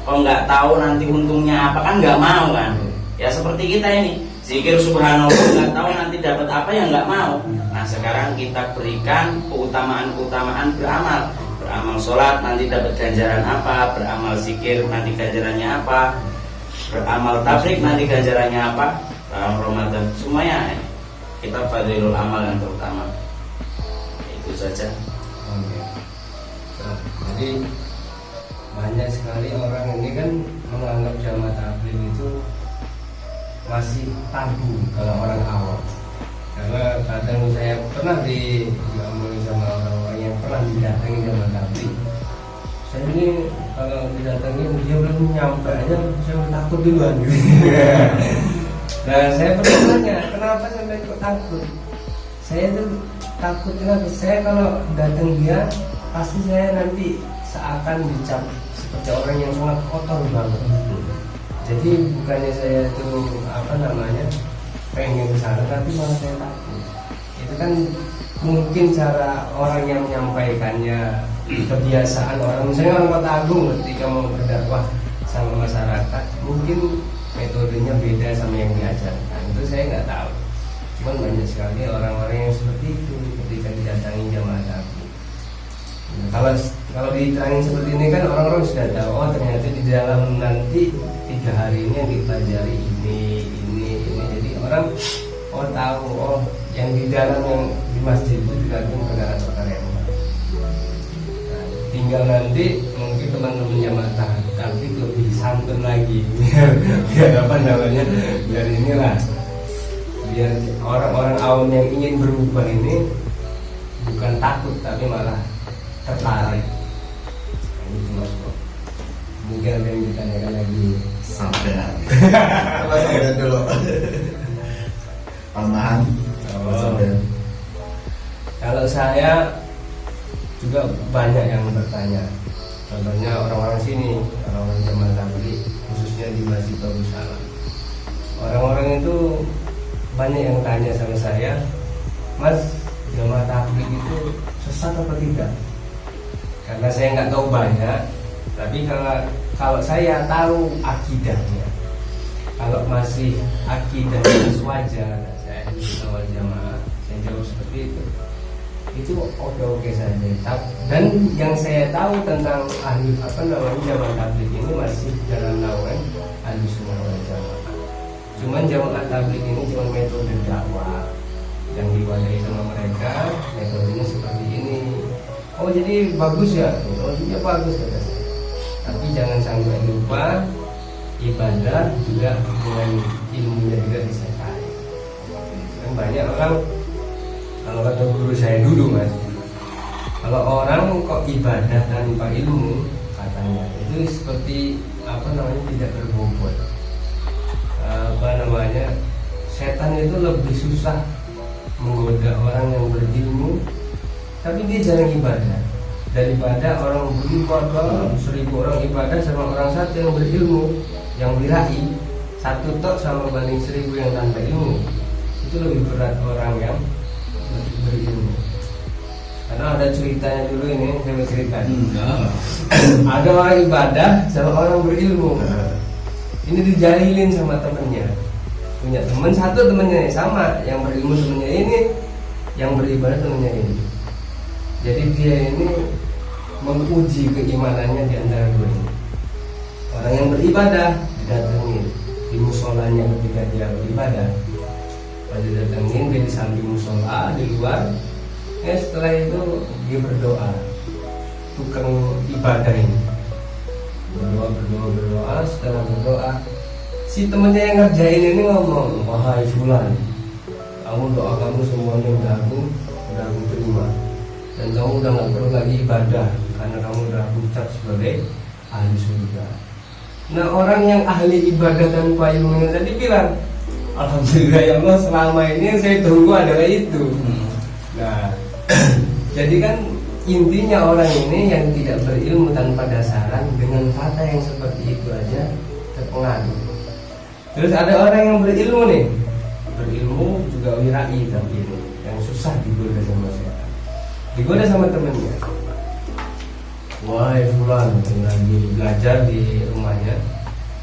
kalau nggak tahu nanti untungnya apa kan nggak mau kan. Ya seperti kita ini zikir subhanallah nggak tahu nanti dapat apa ya nggak mau. Nah sekarang kita berikan keutamaan beramal. Beramal sholat nanti dapat ganjaran apa, beramal zikir nanti ganjarannya apa, beramal tablik nanti ganjarannya apa, Ramadan semuanya kita fadilul amal yang terutama. Itu saja. Oke. Jadi banyak sekali orang ini kan menganggap jamaah tabligh itu masih tabu kalau orang awam. Karena kadang saya pernah diomongin sama orang-orang yang pernah didatangi jamaah tabligh. Saya ini kalau didatangin dia belum nyampe aja saya takut duluan gitu. Nah saya pernah tanya kenapa sampai kok takut. Saya tuh takut kenapa? Saya kalau datang dia pasti saya nanti seakan dicap seperti orang yang sangat kotor banget. Jadi bukannya saya tuh pengen kesana, tapi malah saya takut. Itu kan mungkin cara orang yang menyampaikannya, kebiasaan orang. Misalnya orang Kota Agung ketika mau berdakwah sama masyarakat, mungkin metodenya beda sama yang diajarkan. Itu saya nggak tahu. Cuman banyak sekali orang-orang yang seperti itu ketika didatangi jamaah tabligh. Kalau diterangin seperti ini kan orang-orang sudah tahu, oh ternyata di dalam nanti 3 hari ini yang dipelajari ini. Jadi orang tahu, oh yang di dalam yang di masjid itu dilakukan perkara-perkara yang baik. Nah, tinggal nanti mungkin teman-teman jamaah tabligh lebih santun lagi, biar inilah, biar orang-orang awam yang ingin berubah ini bukan takut tapi malah tertarik. Ini Mas Bro. Mungkin ada yang ditanyakan lagi. Sampean dulu. Tambahan. Kalau saya juga banyak yang bertanya. Contohnya orang-orang sini, orang-orang jamaah tabligh, khususnya di Masjid Darussalam. Orang-orang itu banyak yang tanya sama saya, Mas, jamaah tabligh itu sesat apa tidak? Karena saya nggak tahu banyak, tapi kalau saya tahu akidahnya, kalau masih akidahnya wajar, saya awal jamaah, saya jawab seperti itu oke saja. Dan yang saya tahu tentang jamaah tabligh ini masih dalam naungan Ahlussunnah wal Jamaah. Cuman jamaah tabligh ini cuma metode dakwah yang diwadahi sama mereka, metodenya seperti ini. Oh jadi bagus ya, oh iya bagus kata saya. Tapi jangan sampai lupa ibadah juga dengan ilmunya juga disertai. Kan banyak orang, kalau kata guru saya dulu Mas, kalau orang kok ibadah tanpa ilmu katanya itu seperti tidak berbobot. Setan itu lebih susah menggoda orang yang berilmu tapi dia jarang ibadah daripada orang beribadah 1000 orang ibadah sama orang satu yang berilmu yang birahi, satu tok sama banding 1000 yang tanpa ilmu. Itu lebih berat orang yang berilmu. Karena ada ceritanya dulu ini, saya mau ceritakan. Ada orang ibadah sama orang berilmu. Ini dijahilin sama temennya. Punya teman satu, temennya sama, yang berilmu temennya ini, yang beribadah temennya ini. Jadi dia ini menguji keimanannya di antara dua ini. Orang yang beribadah didatengin di musolanya ketika dia beribadah. Pas didatengin dia di samping musola di luar. Setelah itu dia berdoa. Tukang ibadah ini berdoa. Setelah berdoa, si temennya yang ngerjain ini ngomong, wahai fulan, kamu doa kamu semuanya udah aku terima. Dan kamu udah gak perlu lagi ibadah karena kamu udah ucap sebagai ahli surga. Nah orang yang ahli ibadah tanpa ilmu tadi bilang, alhamdulillah ya Allah, selama ini yang saya tunggu adalah itu. Nah jadi kan intinya orang ini yang tidak berilmu tanpa dasaran dengan kata yang seperti itu aja terpengaruh. Terus ada orang yang berilmu nih, berilmu juga wirai, tapi ini yang susah digoda sama saya. Digoda sama temennya. Wahai Fulan, yang lagi belajar di rumahnya.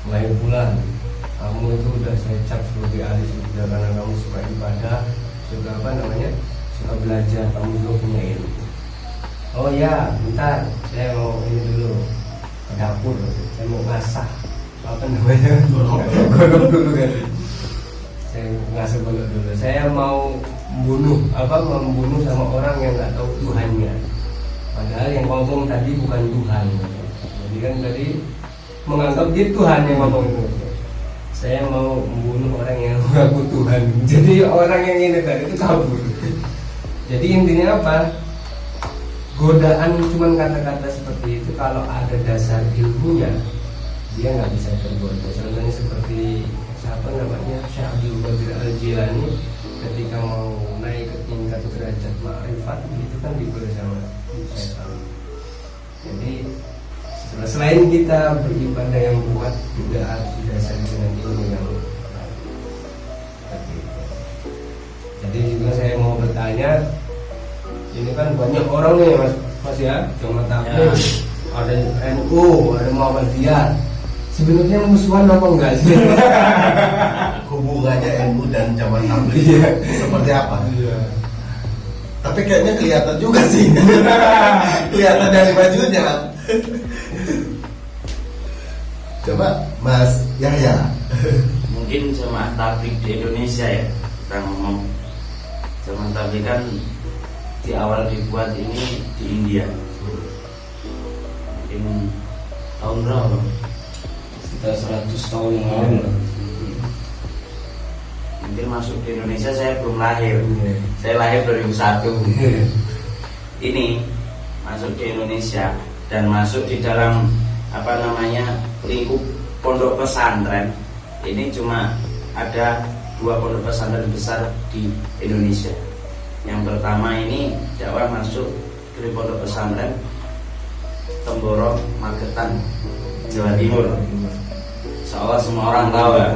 Wahai Fulan, kamu itu udah saya cap sebagai ahli sudah karena kamu suka ibadah, suka apa namanya, suka belajar, kamu juga punya ilmu. Oh ya, bentar, saya mau ini dulu ke dapur, saya mau ngasah apa namanya, golok dulu kan. Saya ngasah golok dulu. Saya mau membunuh sama orang yang nggak tahu Tuhannya. Padahal yang ngomong tadi bukan Tuhan. Jadi kan tadi menganggap dia Tuhan yang ngomong itu. Saya mau membunuh orang yang mengaku Tuhan. Jadi orang yang ini tadi itu kabur. Jadi intinya apa? Godaan cuman kata-kata seperti itu, kalau ada dasar ilmunya dia nggak bisa tergoda. Contohnya seperti siapa namanya, Syekh Abdul Qadir Al-Jilani ketika mau naik ke tingkat derajat ma'rifat itu kan digoda sama setan. Jadi selain kita beribadah yang kuat juga harus didasari dengan ilmu yang baik. Jadi juga saya mau bertanya, ini kan banyak orang nih mas ya, cuma tabligh, ada NU, ada Muhammadiyah. Sebenarnya musuhan apa enggak sih? Hubungannya NU dan Jamaah Tabligh seperti apa? Tapi kayaknya kelihatan juga sih. Kelihatan dari bajunya. Coba Mas Yahya. Mungkin Jamaah Tabligh di Indonesia ya, kita ngomong Jamaah Tabligh kan di awal dibuat ini di India. Mungkin tahun berapa? Kita 100 tahun yang lalu. Mungkin masuk di Indonesia saya belum lahir. Saya lahir 2001. Ini masuk di Indonesia dan masuk di dalam apa namanya lingkup pondok pesantren. Ini cuma ada 2 pondok pesantren besar di Indonesia. Yang pertama ini dakwah masuk ke pondok pesantren Temboro, Magetan, Jawa Timur. Seolah semua orang tahu ya,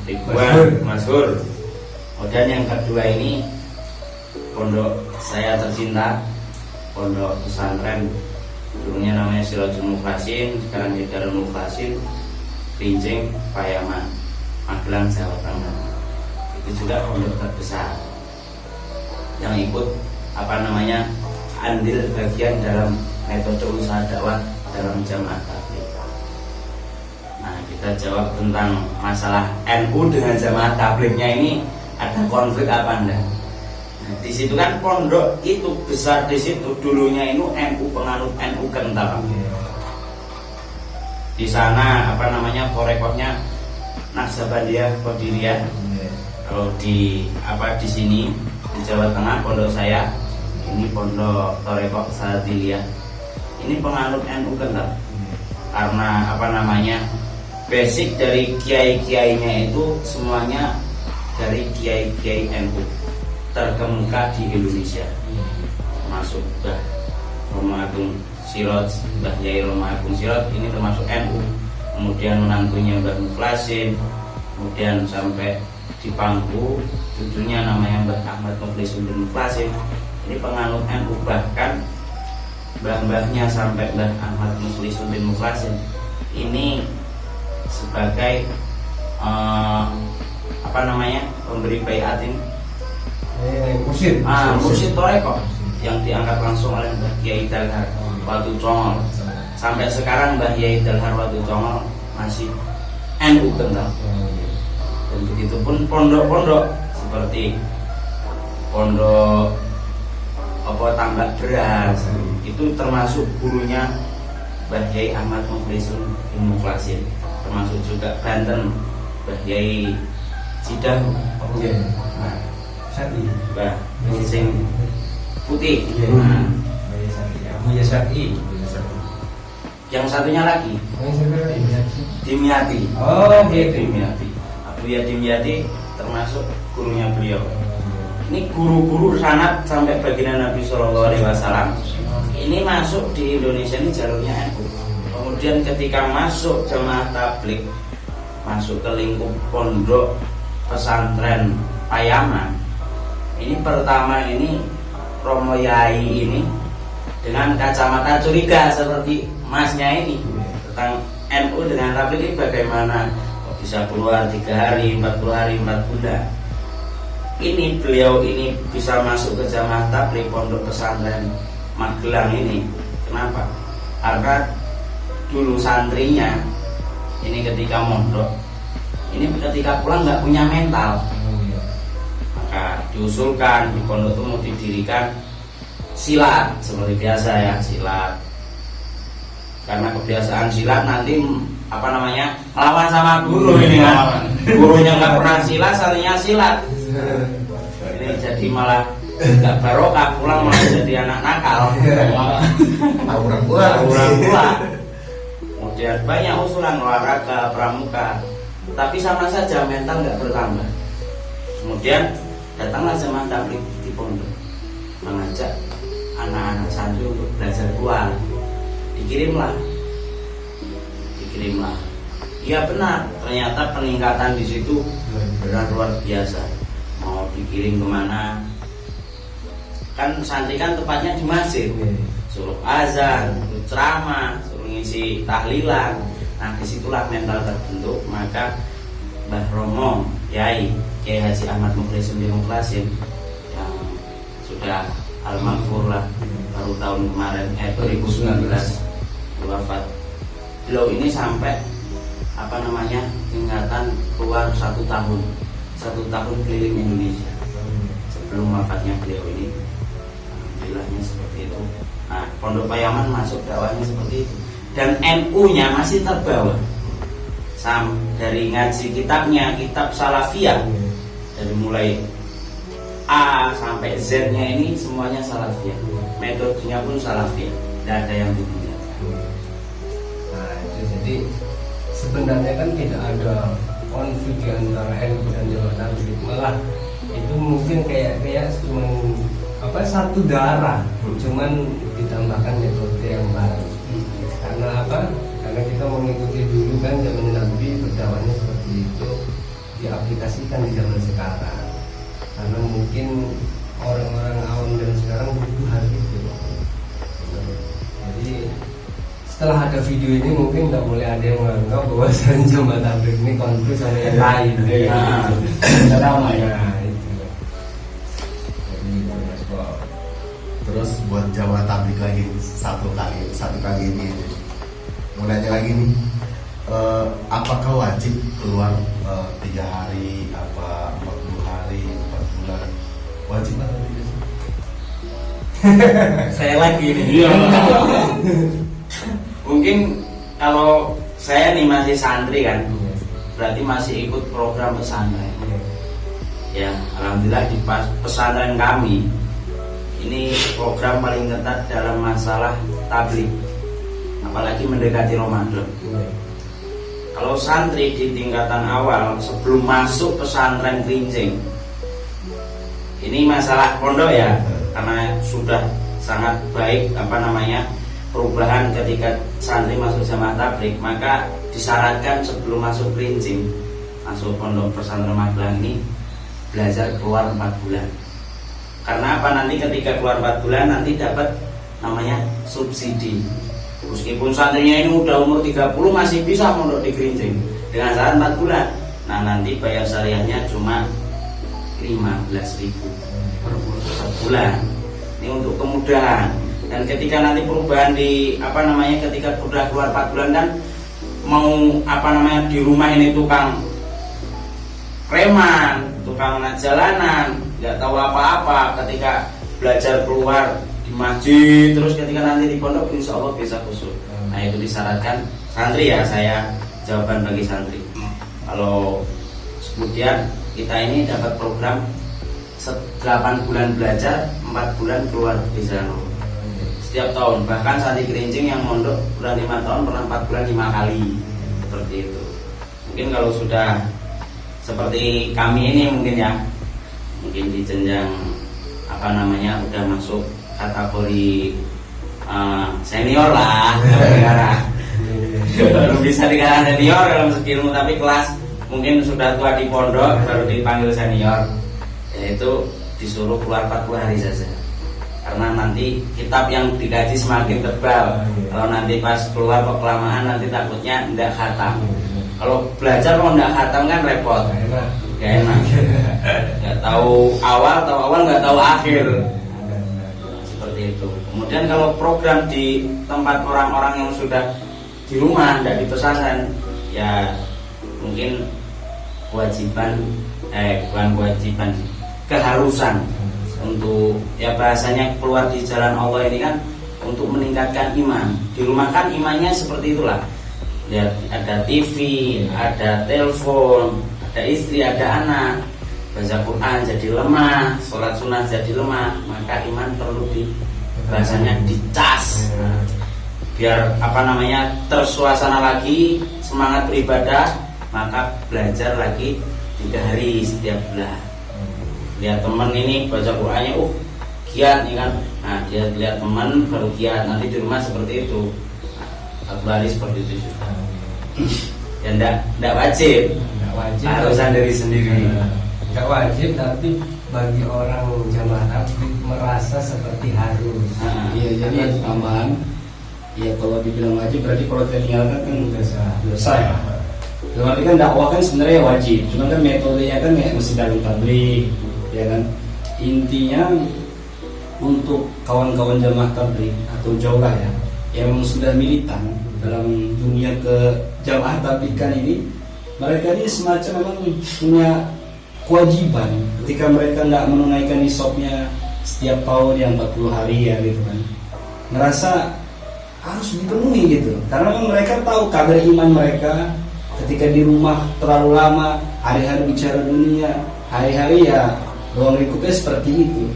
Ridwan, Masyhur. Kemudian yang kedua ini pondok saya tercinta, pondok pesantren dulunya namanya Sirajul Mukhlasin, sekarang jadi Darul Mukhlasin, Rincing, Payaman, Magelang, Jawa Tengah. Itu juga pondok terbesar yang ikut apa namanya andil bagian dalam metode usaha dakwah dalam Jamaah Tabligh. Nah, kita jawab tentang masalah NU dengan Jamaah Tablighnya ini ada konflik apa enggak? Nah, di situ kan pondok itu besar, di situ dulunya itu NU, penganut NU kental. Di sana apa namanya Qorekohnya Naksabandiyah Qadiriyah. Kalau di di sini di Jawa Tengah pondok saya ini pondok Thorekoh Sadiliyah. Ini penganut NU kental. Karena apa namanya basic dari kiai-kiainya itu semuanya dari kiai-kiai NU terkemuka di Indonesia, termasuk Mbah Roma Agung Sirot, Mbah Yai Roma Agung Sirot ini termasuk NU. Kemudian menantunya Mbah Mukhlasin, kemudian sampai di pangku cucunya namanya Mbah Ahmad Muflisun bin Mukhlasin, ini penganut NU. Bahkan mbah-mbahnya sampai Mbah Ahmad Muflisun bin Mukhlasin ini sebagai apa namanya pemberi bayatin mursyid Thorekoh yang diangkat langsung oleh Mbah Kiai Dalhar Watu Congol. Sampai sekarang Mbah Kiai Dalhar Watu Congol masih NU kental. Dan begitu pun pondok-pondok seperti pondok Tambak Beras itu termasuk gurunya Mbah Yai Ahmad Muflisun bin Mukhlasin, termasuk juga Banten Mbah Yai Cidah, Mbah Sing Putih, Buya Syar'i. Yang satunya lagi Dimyati. Dimyati. Buya Dimyati termasuk gurunya beliau. Ini guru-guru sanad sampai baginda Nabi Shallallahu Alaihi Wasallam ini masuk di Indonesia ini jalurnya NU. Kemudian ketika masuk Jamaah Tabligh, masuk ke lingkup pondok pesantren Payaman ini pertama ini Romo Yai ini dengan kacamata curiga seperti masnya ini tentang NU dengan tablik ini bagaimana kok bisa keluar 3 hari, 40 hari, 4 bulan. Ini beliau ini bisa masuk ke jamaah tablik pondok pesantren Magelang ini. Kenapa? Karena dulu santrinya ini ketika mondok, ini ketika pulang nggak punya mental, maka diusulkan di pondok itu mau didirikan silat seperti biasa ya, silat. Karena kebiasaan silat nanti apa namanya lawan sama guru ini kan, gurunya nggak pernah silat, santrinya silat. Ini jadi malah nggak barokah, pulang malah jadi anak nakal. Tawuran pula. Kemudian banyak usulan olahraga, pramuka, tapi sama saja mental nggak bertambah. Kemudian datanglah jemaah tabligh di pondok mengajak anak-anak santri untuk belajar keluar. Dikirimlah. Iya benar, ternyata peningkatan di situ benar luar biasa. Mau dikirim kemana? Kan santri kan tepatnya di masjid, suruh azan, suruh ceramah, suruh ngisi tahlilan. Nah disitulah mental terbentuk. Maka Mbah Romo Yai Kiai Haji Ahmad Mukhlisin Demokrasim yang sudah almarhum lah, baru tahun kemarin 2019 wafat. Beliau ini sampai apa namanya tingkatan keluar 1 tahun keliling Indonesia sebelum wafatnya beliau ini. Alhamdulillahnya seperti itu. Nah, Pondok Payaman masuk dakwahnya seperti itu, dan NU-nya masih terbawa. Dari ngaji kitabnya, kitab Salafiyah, dari mulai A sampai Z-nya ini semuanya Salafiyah. Metodenya pun Salafiyah, tidak ada yang ditinggalkan. Nah, itu jadi sebenarnya kan tidak ada konflik di antara NU dan Jamaah Tabligh, malah itu mungkin kayak cuman satu darah, cuman ditambahkan metode yang baru. Karena apa? Karena kita mengikuti dulu kan zaman Nabi berdakwahnya seperti itu, diaplikasikan di zaman sekarang. Karena mungkin orang-orang awam dan sekarang butuh hal itu. Jadi setelah ada video ini mungkin nggak boleh ada yang menganggap bahwa Jamaah Tabligh ini konflik sama yang lain. Sama ya. Terus buat Jamaah Tabligh lagi satu kali ini mau nanya lagi nih, apakah wajib keluar 3 hari apa 40 hari 4 bulan wajib atau tidak? Saya lagi nih. Mungkin kalau saya nih masih santri kan, berarti masih ikut program pesantren. Ya, alhamdulillah di pesantren kami ini program paling ketat dalam masalah tabligh, apalagi mendekati Ramadan. Kalau santri di tingkatan awal sebelum masuk pesantren Kerincing, ini masalah pondok ya, karena sudah sangat baik perubahan ketika santri masuk jamaah tabligh, maka disyaratkan sebelum masuk Kerincing, masuk pondok pesantren Magelang ini belajar keluar 4 bulan. Karena apa? Nanti ketika keluar 4 bulan nanti dapat namanya subsidi. Meskipun santrinya ini udah umur 30 masih bisa mondok di Kerincing dengan syarat 4 bulan. Nah nanti bayar syariahnya cuma 15.000 per bulan. Ini untuk kemudahan. Dan ketika nanti perubahan ketika udah keluar 4 bulan kan mau di rumah ini tukang preman, tukang jalanan, nggak tahu apa-apa. Ketika belajar keluar di masjid, terus ketika nanti di pondok insya Allah bisa khusyuk. Nah itu disyaratkan santri ya, saya jawaban bagi santri. Kalau kemudian kita ini dapat program 8 bulan belajar, 4 bulan keluar di jalan setiap tahun. Bahkan santri Kerincing yang mondok udah 5 tahun pernah 4 bulan 5 kali seperti itu. Mungkin kalau sudah seperti kami ini mungkin di jenjang udah masuk kategori senior lah, belum bisa dikatakan senior dalam segi ilmu, tapi kelas mungkin sudah tua di pondok baru dipanggil senior. yaitu disuruh keluar 40 hari saja, karena nanti kitab yang dikaji semakin tebal. Kalau nanti pas keluar kok kelamaan, nanti takutnya tidak khatam. Kalau belajar kalau tidak khatam kan repot, gak enak. Nggak tahu awal nggak tahu akhir, seperti itu. Kemudian kalau program di tempat orang-orang yang sudah di rumah, tidak di pesantren, ya mungkin kewajiban, bukan kewajiban sih, keharusan untuk, ya bahasanya keluar di jalan Allah ini kan untuk meningkatkan iman. Di rumah kan imannya seperti itulah, ya, ada TV, ada telepon, ada istri, ada anak, baca Quran jadi lemah, sholat sunnah jadi lemah, maka iman perlu bahasanya dicas, biar tersuasana lagi, semangat beribadah. Maka belajar lagi 3 hari setiap bulan. Lihat teman ini baca Qur'annya, giat nih kan. Nah, dia lihat teman baru giat. Nanti di rumah seperti itu. Aku hari seperti itu juga. Ya enggak wajib. Harusan dari sendiri. Enggak wajib, tapi bagi orang jamaah tabligh merasa seperti harus. Iya, jadi tambahan. Ya kalau dibilang wajib berarti kalau tinggalkan kan dosa ya. Berarti kan dakwah kan sebenarnya wajib, cuma kan metodenya kan mesti dalam tabligh, ya kan. Intinya untuk kawan-kawan jamaah tabligh atau jaulah ya, yang sudah militan dalam dunia ke jamaah tabligh kan ini, mereka ini semacam memang punya kewajiban ketika mereka nggak menunaikan nisabnya setiap tahun yang 40 hari ya gitu kan, ngerasa harus dipenuhi gitu, karena mereka tahu kadar iman mereka. Ketika di rumah terlalu lama, hari-hari bicara dunia, hari-hari ya ruang lingkupnya seperti itu.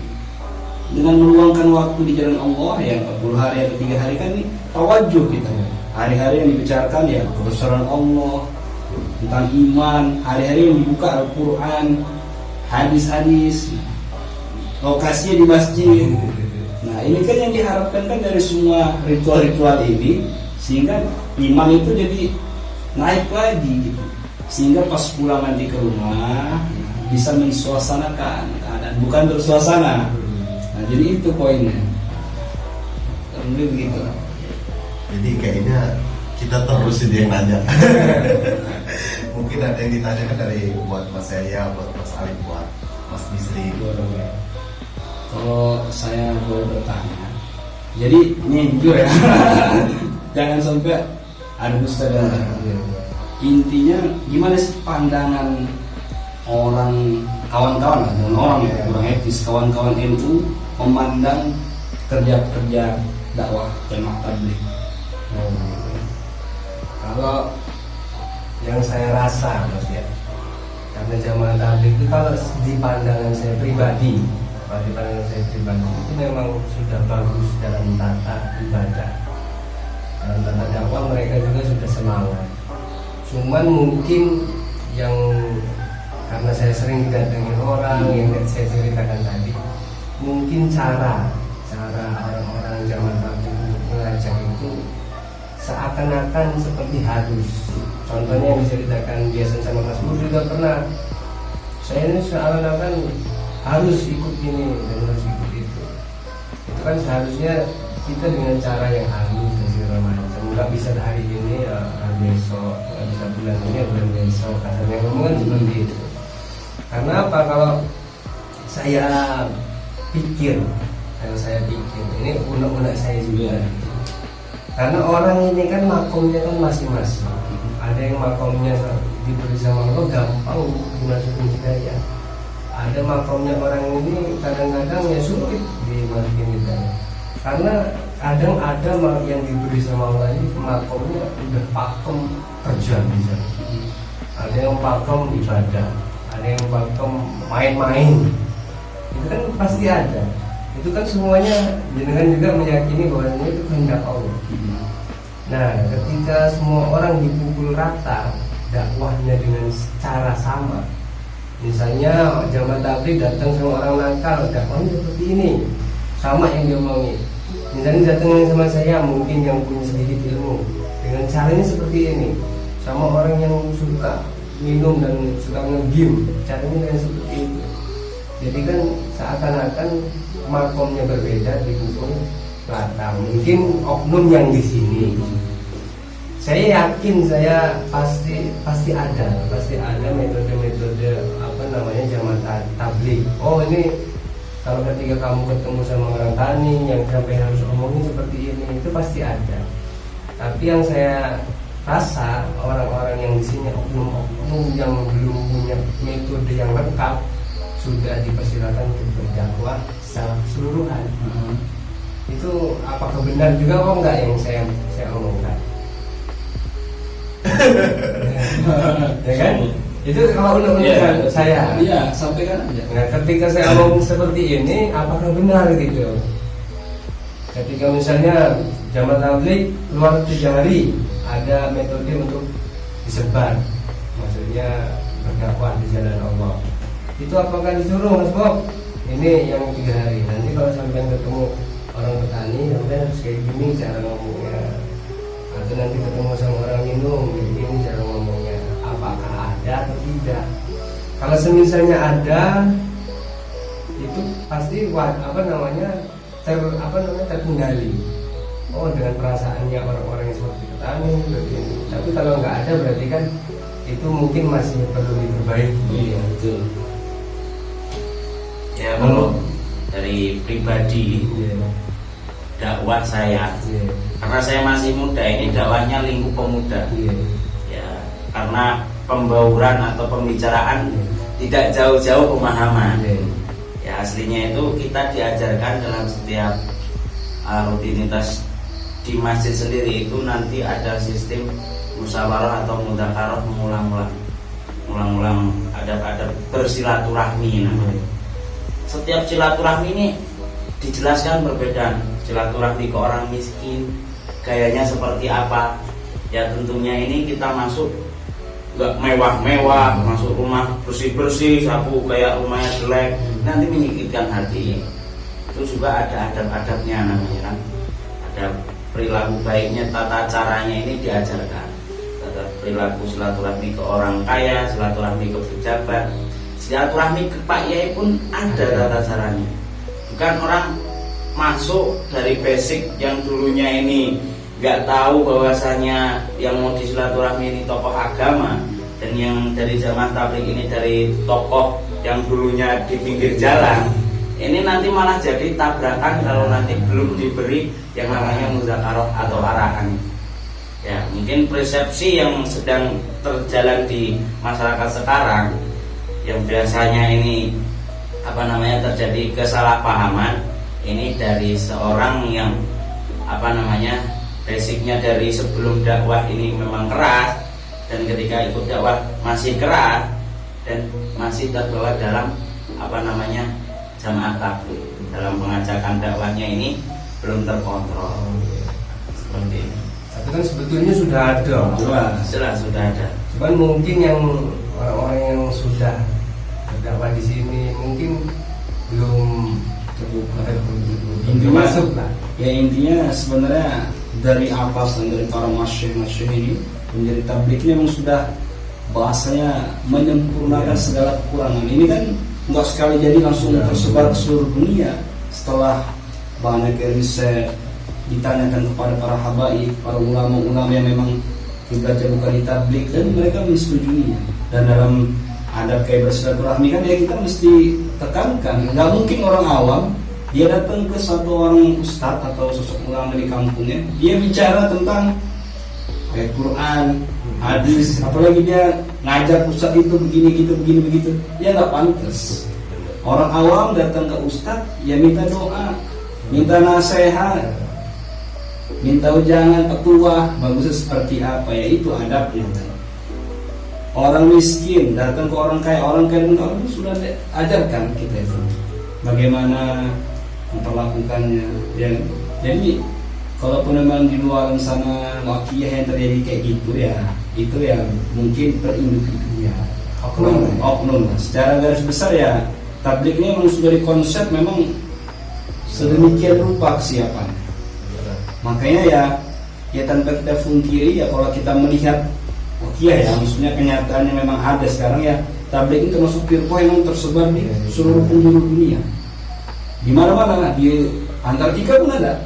Dengan meluangkan waktu di jalan Allah yang 40 hari atau 3 hari kan ini tawajuh kita. Hari-hari yang dibicarakan ya kebesaran Allah, tentang iman, hari-hari yang dibuka Al-Quran, hadis-hadis, lokasinya di masjid. Nah ini kan yang diharapkan kan dari semua ritual-ritual ini, sehingga iman itu jadi naik lagi gitu, sehingga pas pulang nanti ke rumah bisa mensuasanakan keadaan, bukan bersuasana. Nah jadi itu poinnya. Begitu. Jadi kayaknya kita terus ini yang nanya. Mungkin ada yang ditanyakan dari buat Mas Yahya, buat Mas Ali, buat Mas Bisri. Kalau saya boleh bertanya, jadi ini jujur ya, jangan sampai ada dusta dan intinya gimana sih pandangan orang kawan-kawan dengan orang ya kurang etis, kawan-kawan NU memandang kerja dakwah jamaah tabligh. Kalau yang saya rasa Mas ya, karena jamaah tabligh itu kalau di pandangan saya pribadi, itu memang sudah bagus dalam tata ibadah. Dalam tata dakwah mereka juga sudah semangat. Cuman mungkin yang karena saya sering didatangi orang yang saya ceritakan tadi, mungkin cara orang-orang jamaah tabligh untuk mengajak itu seakan-akan seperti harus. Contohnya yang diceritakan biasa sama Mas Bur juga pernah. Saya ini seakan-akan harus ikut ini dan harus ikut itu. Itu kan seharusnya kita dengan cara yang halus dan segala macam. Nggak bisa hari ini besok, nggak bisa bulan ini bulan besok. Kasarnya ngomongan seperti itu. Karena apa? Kalau saya pikir ini unek-unek saya juga. Karena orang ini kan makomnya kan masing-masing. Ada yang makomnya diberi sama Allah gampang dimasukin hidayah. Ada makomnya orang ini kadang-kadang ya sulit dimasukin hidayah. Karena kadang ada yang diberi sama Allah ini makomnya udah pakem kerja bisa. Ada yang pakem ibadah, ada yang pakem main-main. Itu kan pasti ada. Itu kan semuanya jenengan juga meyakini bahwasanya itu kehendak Allah. Nah, ketika semua orang dipukul rata dakwahnya dengan cara sama, misalnya jamaah tabligh datang sama orang nakal, dakwahnya seperti ini, sama yang dia omongin. Misalnya datang sama saya mungkin yang punya sedikit ilmu, dengan caranya seperti ini. Sama orang yang suka minum dan suka nge-game, caranya dengan seperti itu. Jadi kan seakan-akan makomnya berbeda di Dukun Batam. Mungkin oknum yang di sini. Saya yakin, saya pasti ada metode-metode apa namanya jamaah tabligh. Oh ini kalau ketika kamu ketemu sama orang tani yang sampai harus omongin seperti ini, itu pasti ada. Tapi yang saya rasa orang-orang yang di sini oknum yang belum punya metode yang lengkap sudah dipersilakan untuk berdakwah secara keseluruhan. Itu apakah benar juga kok enggak yang saya omongkan? Ya kan? Itu kalau menurut saya. Iya, sampaikan aja. Nah, ketika saya ngomong seperti ini, apakah benar gitu? Ketika misalnya jamaah tabligh luar 3 hari, ada metode untuk disebar, maksudnya berdakwah di jalan Allah. Itu apakah disuruh Mas Bob? Ini yang 3 hari. Nanti kalau sampai ketemu orang petani, sampai harus kayak gini cara ngomongnya. Atau nanti ketemu sama orang minum, ini cara ngomongnya. Apakah ada atau tidak? Kalau semisalnya ada, itu pasti terkendali. Oh, dengan perasaannya orang-orang yang seperti petani seperti ini. Tapi kalau nggak ada berarti kan itu mungkin masih perlu diperbaiki. Iya, betul. Ya kalau dari pribadi dakwah saya, karena saya masih muda, ini dakwahnya lingkup pemuda. Ya, karena pembauran atau pembicaraan tidak jauh-jauh pemahaman. Ya aslinya itu kita diajarkan dalam setiap rutinitas di masjid sendiri itu nanti ada sistem musyawarah atau mudzakarah, mengulang-ulang ada bersilaturahmi namanya. Setiap silaturahmi ini dijelaskan berbeda. Silaturahmi ke orang miskin gayanya seperti apa. Ya tentunya ini kita masuk nggak mewah-mewah, masuk rumah bersih-bersih, sapu kayak rumahnya jelek, nanti menyakitkan hati. Itu juga ada adab-adabnya namanya kan. Ada perilaku baiknya, tata caranya ini diajarkan. Tata perilaku silaturahmi ke orang kaya, silaturahmi ke pejabat, silaturahmi ke Pak Yai pun ada tata caranya. Bukan orang masuk dari basic yang dulunya ini nggak tahu bahwasanya yang mau disilaturahmi ini tokoh agama, dan yang dari jamaah tabligh ini dari tokoh yang dulunya di pinggir jalan. Ini nanti malah jadi tabrakan kalau nanti belum diberi yang namanya mudzakarah atau arahan. Ya, mungkin persepsi yang sedang terjalan di masyarakat sekarang yang biasanya ini terjadi kesalahpahaman, ini dari seorang yang basicnya dari sebelum dakwah ini memang keras, dan ketika ikut dakwah masih keras dan masih terbawa dalam jamaah tabligh, dalam pengajakan dakwahnya ini belum terkontrol seperti ini. Tapi kan sebetulnya sudah ada. Jelas sudah ada. Cuman mungkin yang orang-orang yang sudah berdakwah di sini mungkin belum Intinya masuk lah. Ya intinya sebenarnya dari atas dan dari para masyayikh ini menjadi tablighnya memang sudah bahasanya menyempurnakan segala kekurangan. Ini kan nggak sekali jadi langsung tersebar ke seluruh dunia. Setelah banyak riset, ditanyakan kepada para habaib, para ulama-ulama yang memang belajar bukan di tabligh, dan mereka menyetujuinya. Dan dalam adab kayak bersilaturahmi kan ya kita mesti tekankan, nggak mungkin orang awam dia datang ke satu orang ustadz atau sosok ulama di kampungnya, dia bicara tentang ayat Quran, hadis, apalagi dia ngajar ustadz itu begini gitu, begini begitu, ya nggak pantas. Orang awam datang ke ustadz, ya minta doa, minta nasihat, minta ujangan petua, bagusnya seperti apa, ya itu adabnya. Orang miskin datang ke orang kaya dan orang itu sudah ajarkan kita itu bagaimana memperlakukannya. Ya. Jadi kalaupun memang di luar sana wakiyah yang terjadi kayak gitu ya, itu ya mungkin perindividunya oknum. Secara garis besar ya tabligh ini memang sudah dikonsep memang sedemikian rupa kesiapannya. Makanya ya tanpa kita pungkiri ya kalau kita melihat ya maksudnya kenyataannya memang ada sekarang ya tabligh itu termasuk firqah yang tersebar di seluruh penjuru dunia. Di mana-mana, di Antartika pun ada.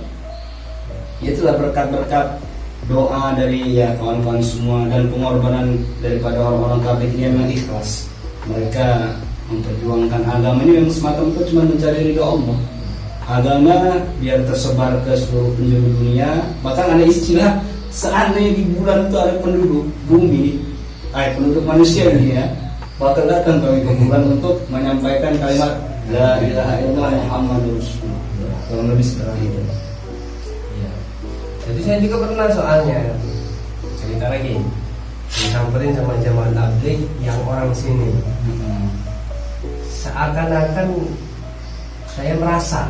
Itulah berkat-berkat doa dari ya kawan-kawan semua dan pengorbanan daripada orang-orang tabligh ini yang ikhlas. Mereka memperjuangkan agama ini memang semata-mata cuma mencari ridha Allah. Agama biar tersebar ke seluruh penjuru dunia. Bahkan ada istilah, seandainya di bulan itu ada penduduk bumi, penduduk manusia ini ya, bakal datang ke bulan untuk menyampaikan kalimat La ilaha illallah Muhammadur Rasulullah. Kurang lebih seperti itu. Iya. Jadi saya juga pernah soalnya cerita lagi, disamperin sama jamaah tabligh yang orang sini. Seakan-akan saya merasa,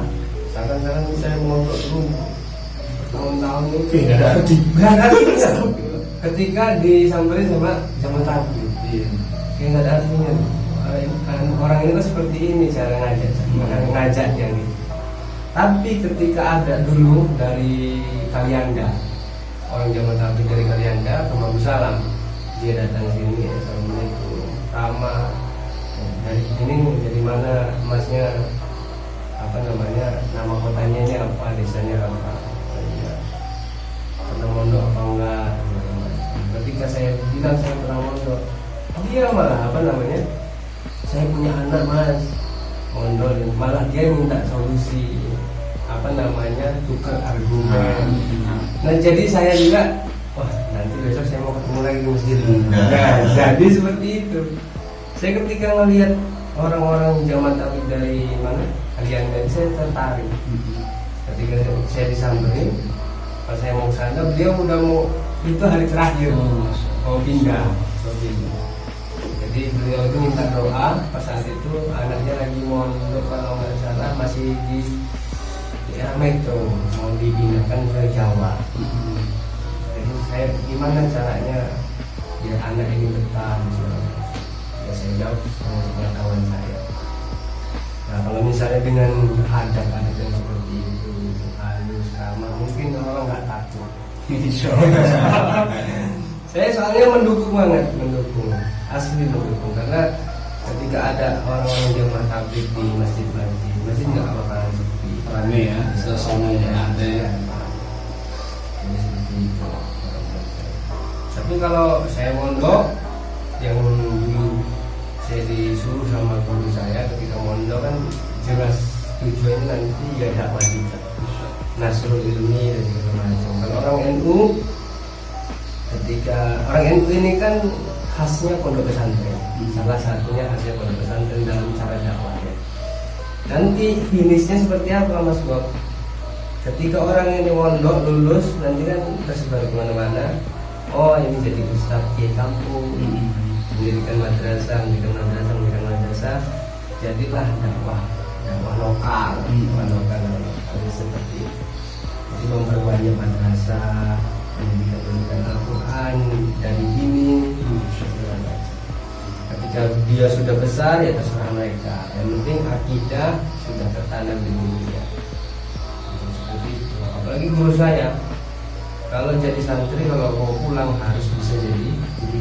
seakan-akan saya mondok dulu tahun-tahun ini nggak ada artinya. Ketika disamperin sama jamaah tabligh, kayak nggak ada artinya. Orang ini kan seperti ini cara ngajaknya gitu. Tapi ketika ada dulu dari Kalianda, orang jamaah tabligh dari Kalianda ke Mabu Salam, dia datang sini, assalamualaikum, ramah. Dari ini dari mana masnya, apa namanya, nama kotanya ini apa, desanya apa, pernah mondok apa enggak. Ketika saya bilang saya pernah mondok, dia malah apa namanya, saya punya anak mas mondok, malah dia minta solusi, apa namanya, tukar argumen. Nah jadi saya juga, wah nanti besok saya mau ketemu lagi di masjid. Nah jadi seperti itu. Saya ketika melihat orang-orang jamaah tabligh dari mana kalian, dan saya tertarik. Ketika saya disamperin, pas saya mau kesana, beliau udah mau, itu hari terakhir mau pindah. Jadi beliau itu minta doa. Pas saat itu anaknya lagi mondok kalau nggak salah masih di daerah Metro, mau dipindahkan ke Jawa. Jadi saya gimana caranya biar anak ini betah? Ya saya jawab sama kawan saya. Nah kalau misalnya dengan adat-adat yang seperti itu, halus, ramah, mungkin orang nggak takut. Saya soalnya mendukung banget, asli mendukung, karena ketika ada orang-orang jamaah tabligh di masjid nggak bakalan sepi, Rame ya, suasananya ada ya. Jadi seperti itu. Tapi kalau saya mondok, yang dulu saya disuruh sama guru saya ketika mondok kan jelas tujuannya nanti ya dakwah juga, nasrul ilmi dan segala macam. Kalau orang NU, ketika orang NU ini kan khasnya pondok pesantren, salah satunya khasnya pondok pesantren dalam cara dakwahnya. Nanti finishnya seperti apa Mas Bob? Ketika orang ini mondok lulus, nanti kan tersebar kemana-mana. Oh ini jadi ustadz di kampung, mendirikan madrasah, jadilah dakwah lokal, seperti itu. Jadi memperbanyak madrasah, pendidikan Al-Quran dari dini. Ketika dia sudah besar ya terserah mereka. Yang penting akidah sudah tertanam di dunia. Seperti itu. Apalagi guru saya, kalau jadi santri kalau mau pulang harus bisa jadi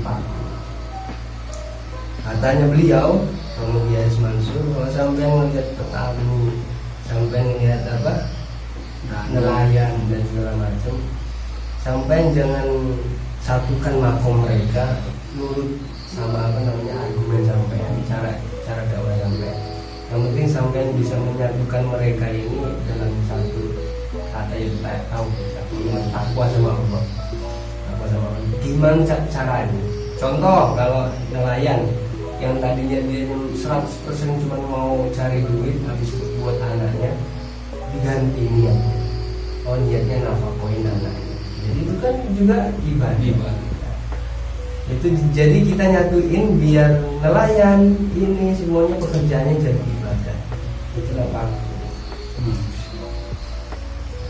paku. Katanya beliau, kemudian Mansur, kalau sampai ngelihat petani, sampai ngelihat apa, nelayan dan segala macam, sampai jangan satukan makom mereka, nurut sama apa namanya argumen sampai cara dakwah sampai. Yang penting sampai bisa menyatukan mereka ini dalam satu kata yang kita tahu, takwa sama Allah. Gimana caranya? Contoh kalau nelayan yang tadinya dia 100% cuma mau cari duit, habis itu buat anaknya, diganti niat. Oh niatnya nafakoin anaknya. Jadi itu kan juga ibadah. Itu jadi kita nyatuin biar nelayan ini semuanya pekerjaannya jadi ibadah. Itulah paku.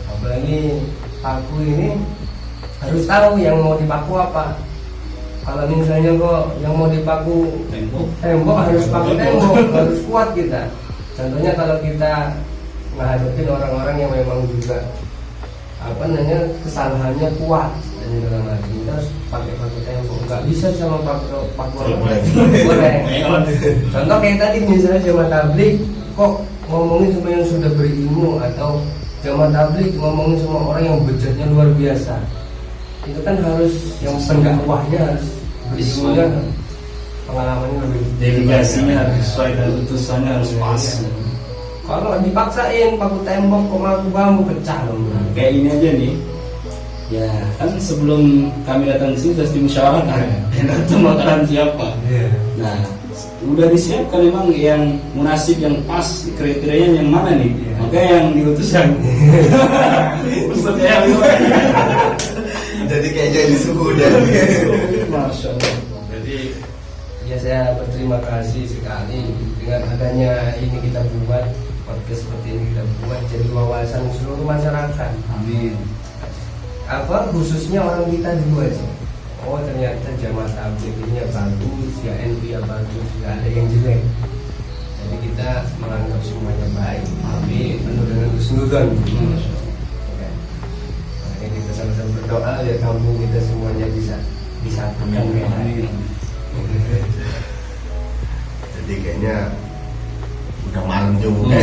Apalagi paku ini harus tahu yang mau dipaku apa. Kalau misalnya kok yang mau dipaku tembok harus pakai tembok, harus kuat kita. Contohnya kalau kita menghadapin orang-orang yang memang juga apa namanya kesalahannya kuat dan segala macam, kita harus pakai tembok. Enggak bisa sama Pak boleh. Contoh kayak tadi misalnya jamaah tabligh kok ngomongin sama yang sudah berilmu, atau jamaah tabligh ngomongin sama orang yang bejatnya luar biasa. Itu kan harus yang pendakwahnya harus berilmunya, pengalamannya lebih, Delegasinya harus sesuai dan utusannya harus pas. Kalau dipaksain paku tembok kok paku bambu pecah loh. Kayak ini aja nih. Ya kan sebelum kami datang ke sini sudah dimusyawarahkan yang datang makanan siapa. Nah udah disiapkan memang yang munasib, yang pas kriterianya yang mana nih. Makanya yang diutus yang Ustaznya Jadi kayak jadi suhu dan Masya Allah. Jadi ya saya berterima kasih sekali dengan adanya ini kita buat podcast seperti ini, kita buat jadi wawasan seluruh masyarakat. Amin. Apa khususnya orang kita dulu aja. Oh ternyata jamaah tabligh-nya bagus, ya NU ya bagus, nggak ada yang jelek. Jadi kita menganggap semuanya baik. Amin. Penuh dengan husnudzon. Ya. Makanya kita sama-sama berdoa ya kampung kita semuanya bisa disatukan. Amin. jadi kayaknya udah malam juga.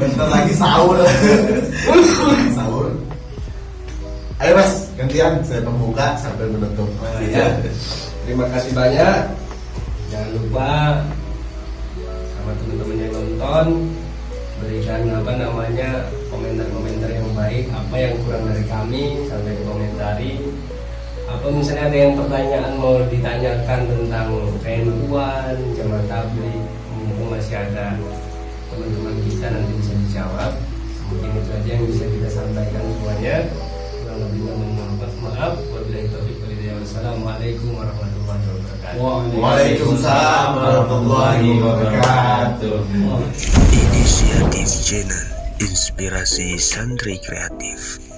Bentar lagi sahur. Sahur. Ayo Mas, gantian saya pembuka sampai menutup. Ya. Terima kasih banyak. Jangan lupa sama teman-teman yang nonton berikan komentar-komentar yang baik, apa yang kurang dari kami sampai dikomentari. Apa misalnya ada yang pertanyaan mau ditanyakan tentang PNU-an, jamaah tabligh, mumpung masih ada teman-teman kita nanti bisa dijawab. Mungkin itu aja yang bisa kita sampaikan semuanya. Kurang lebihnya mohon maaf. Wabillahi taufiq wal hidayah. Wassalamualaikum warahmatullahi wabarakatuh. Waalaikumsalam warahmatullahi wabarakatuh. Inisiatif channel Inspirasi Santri Kreatif.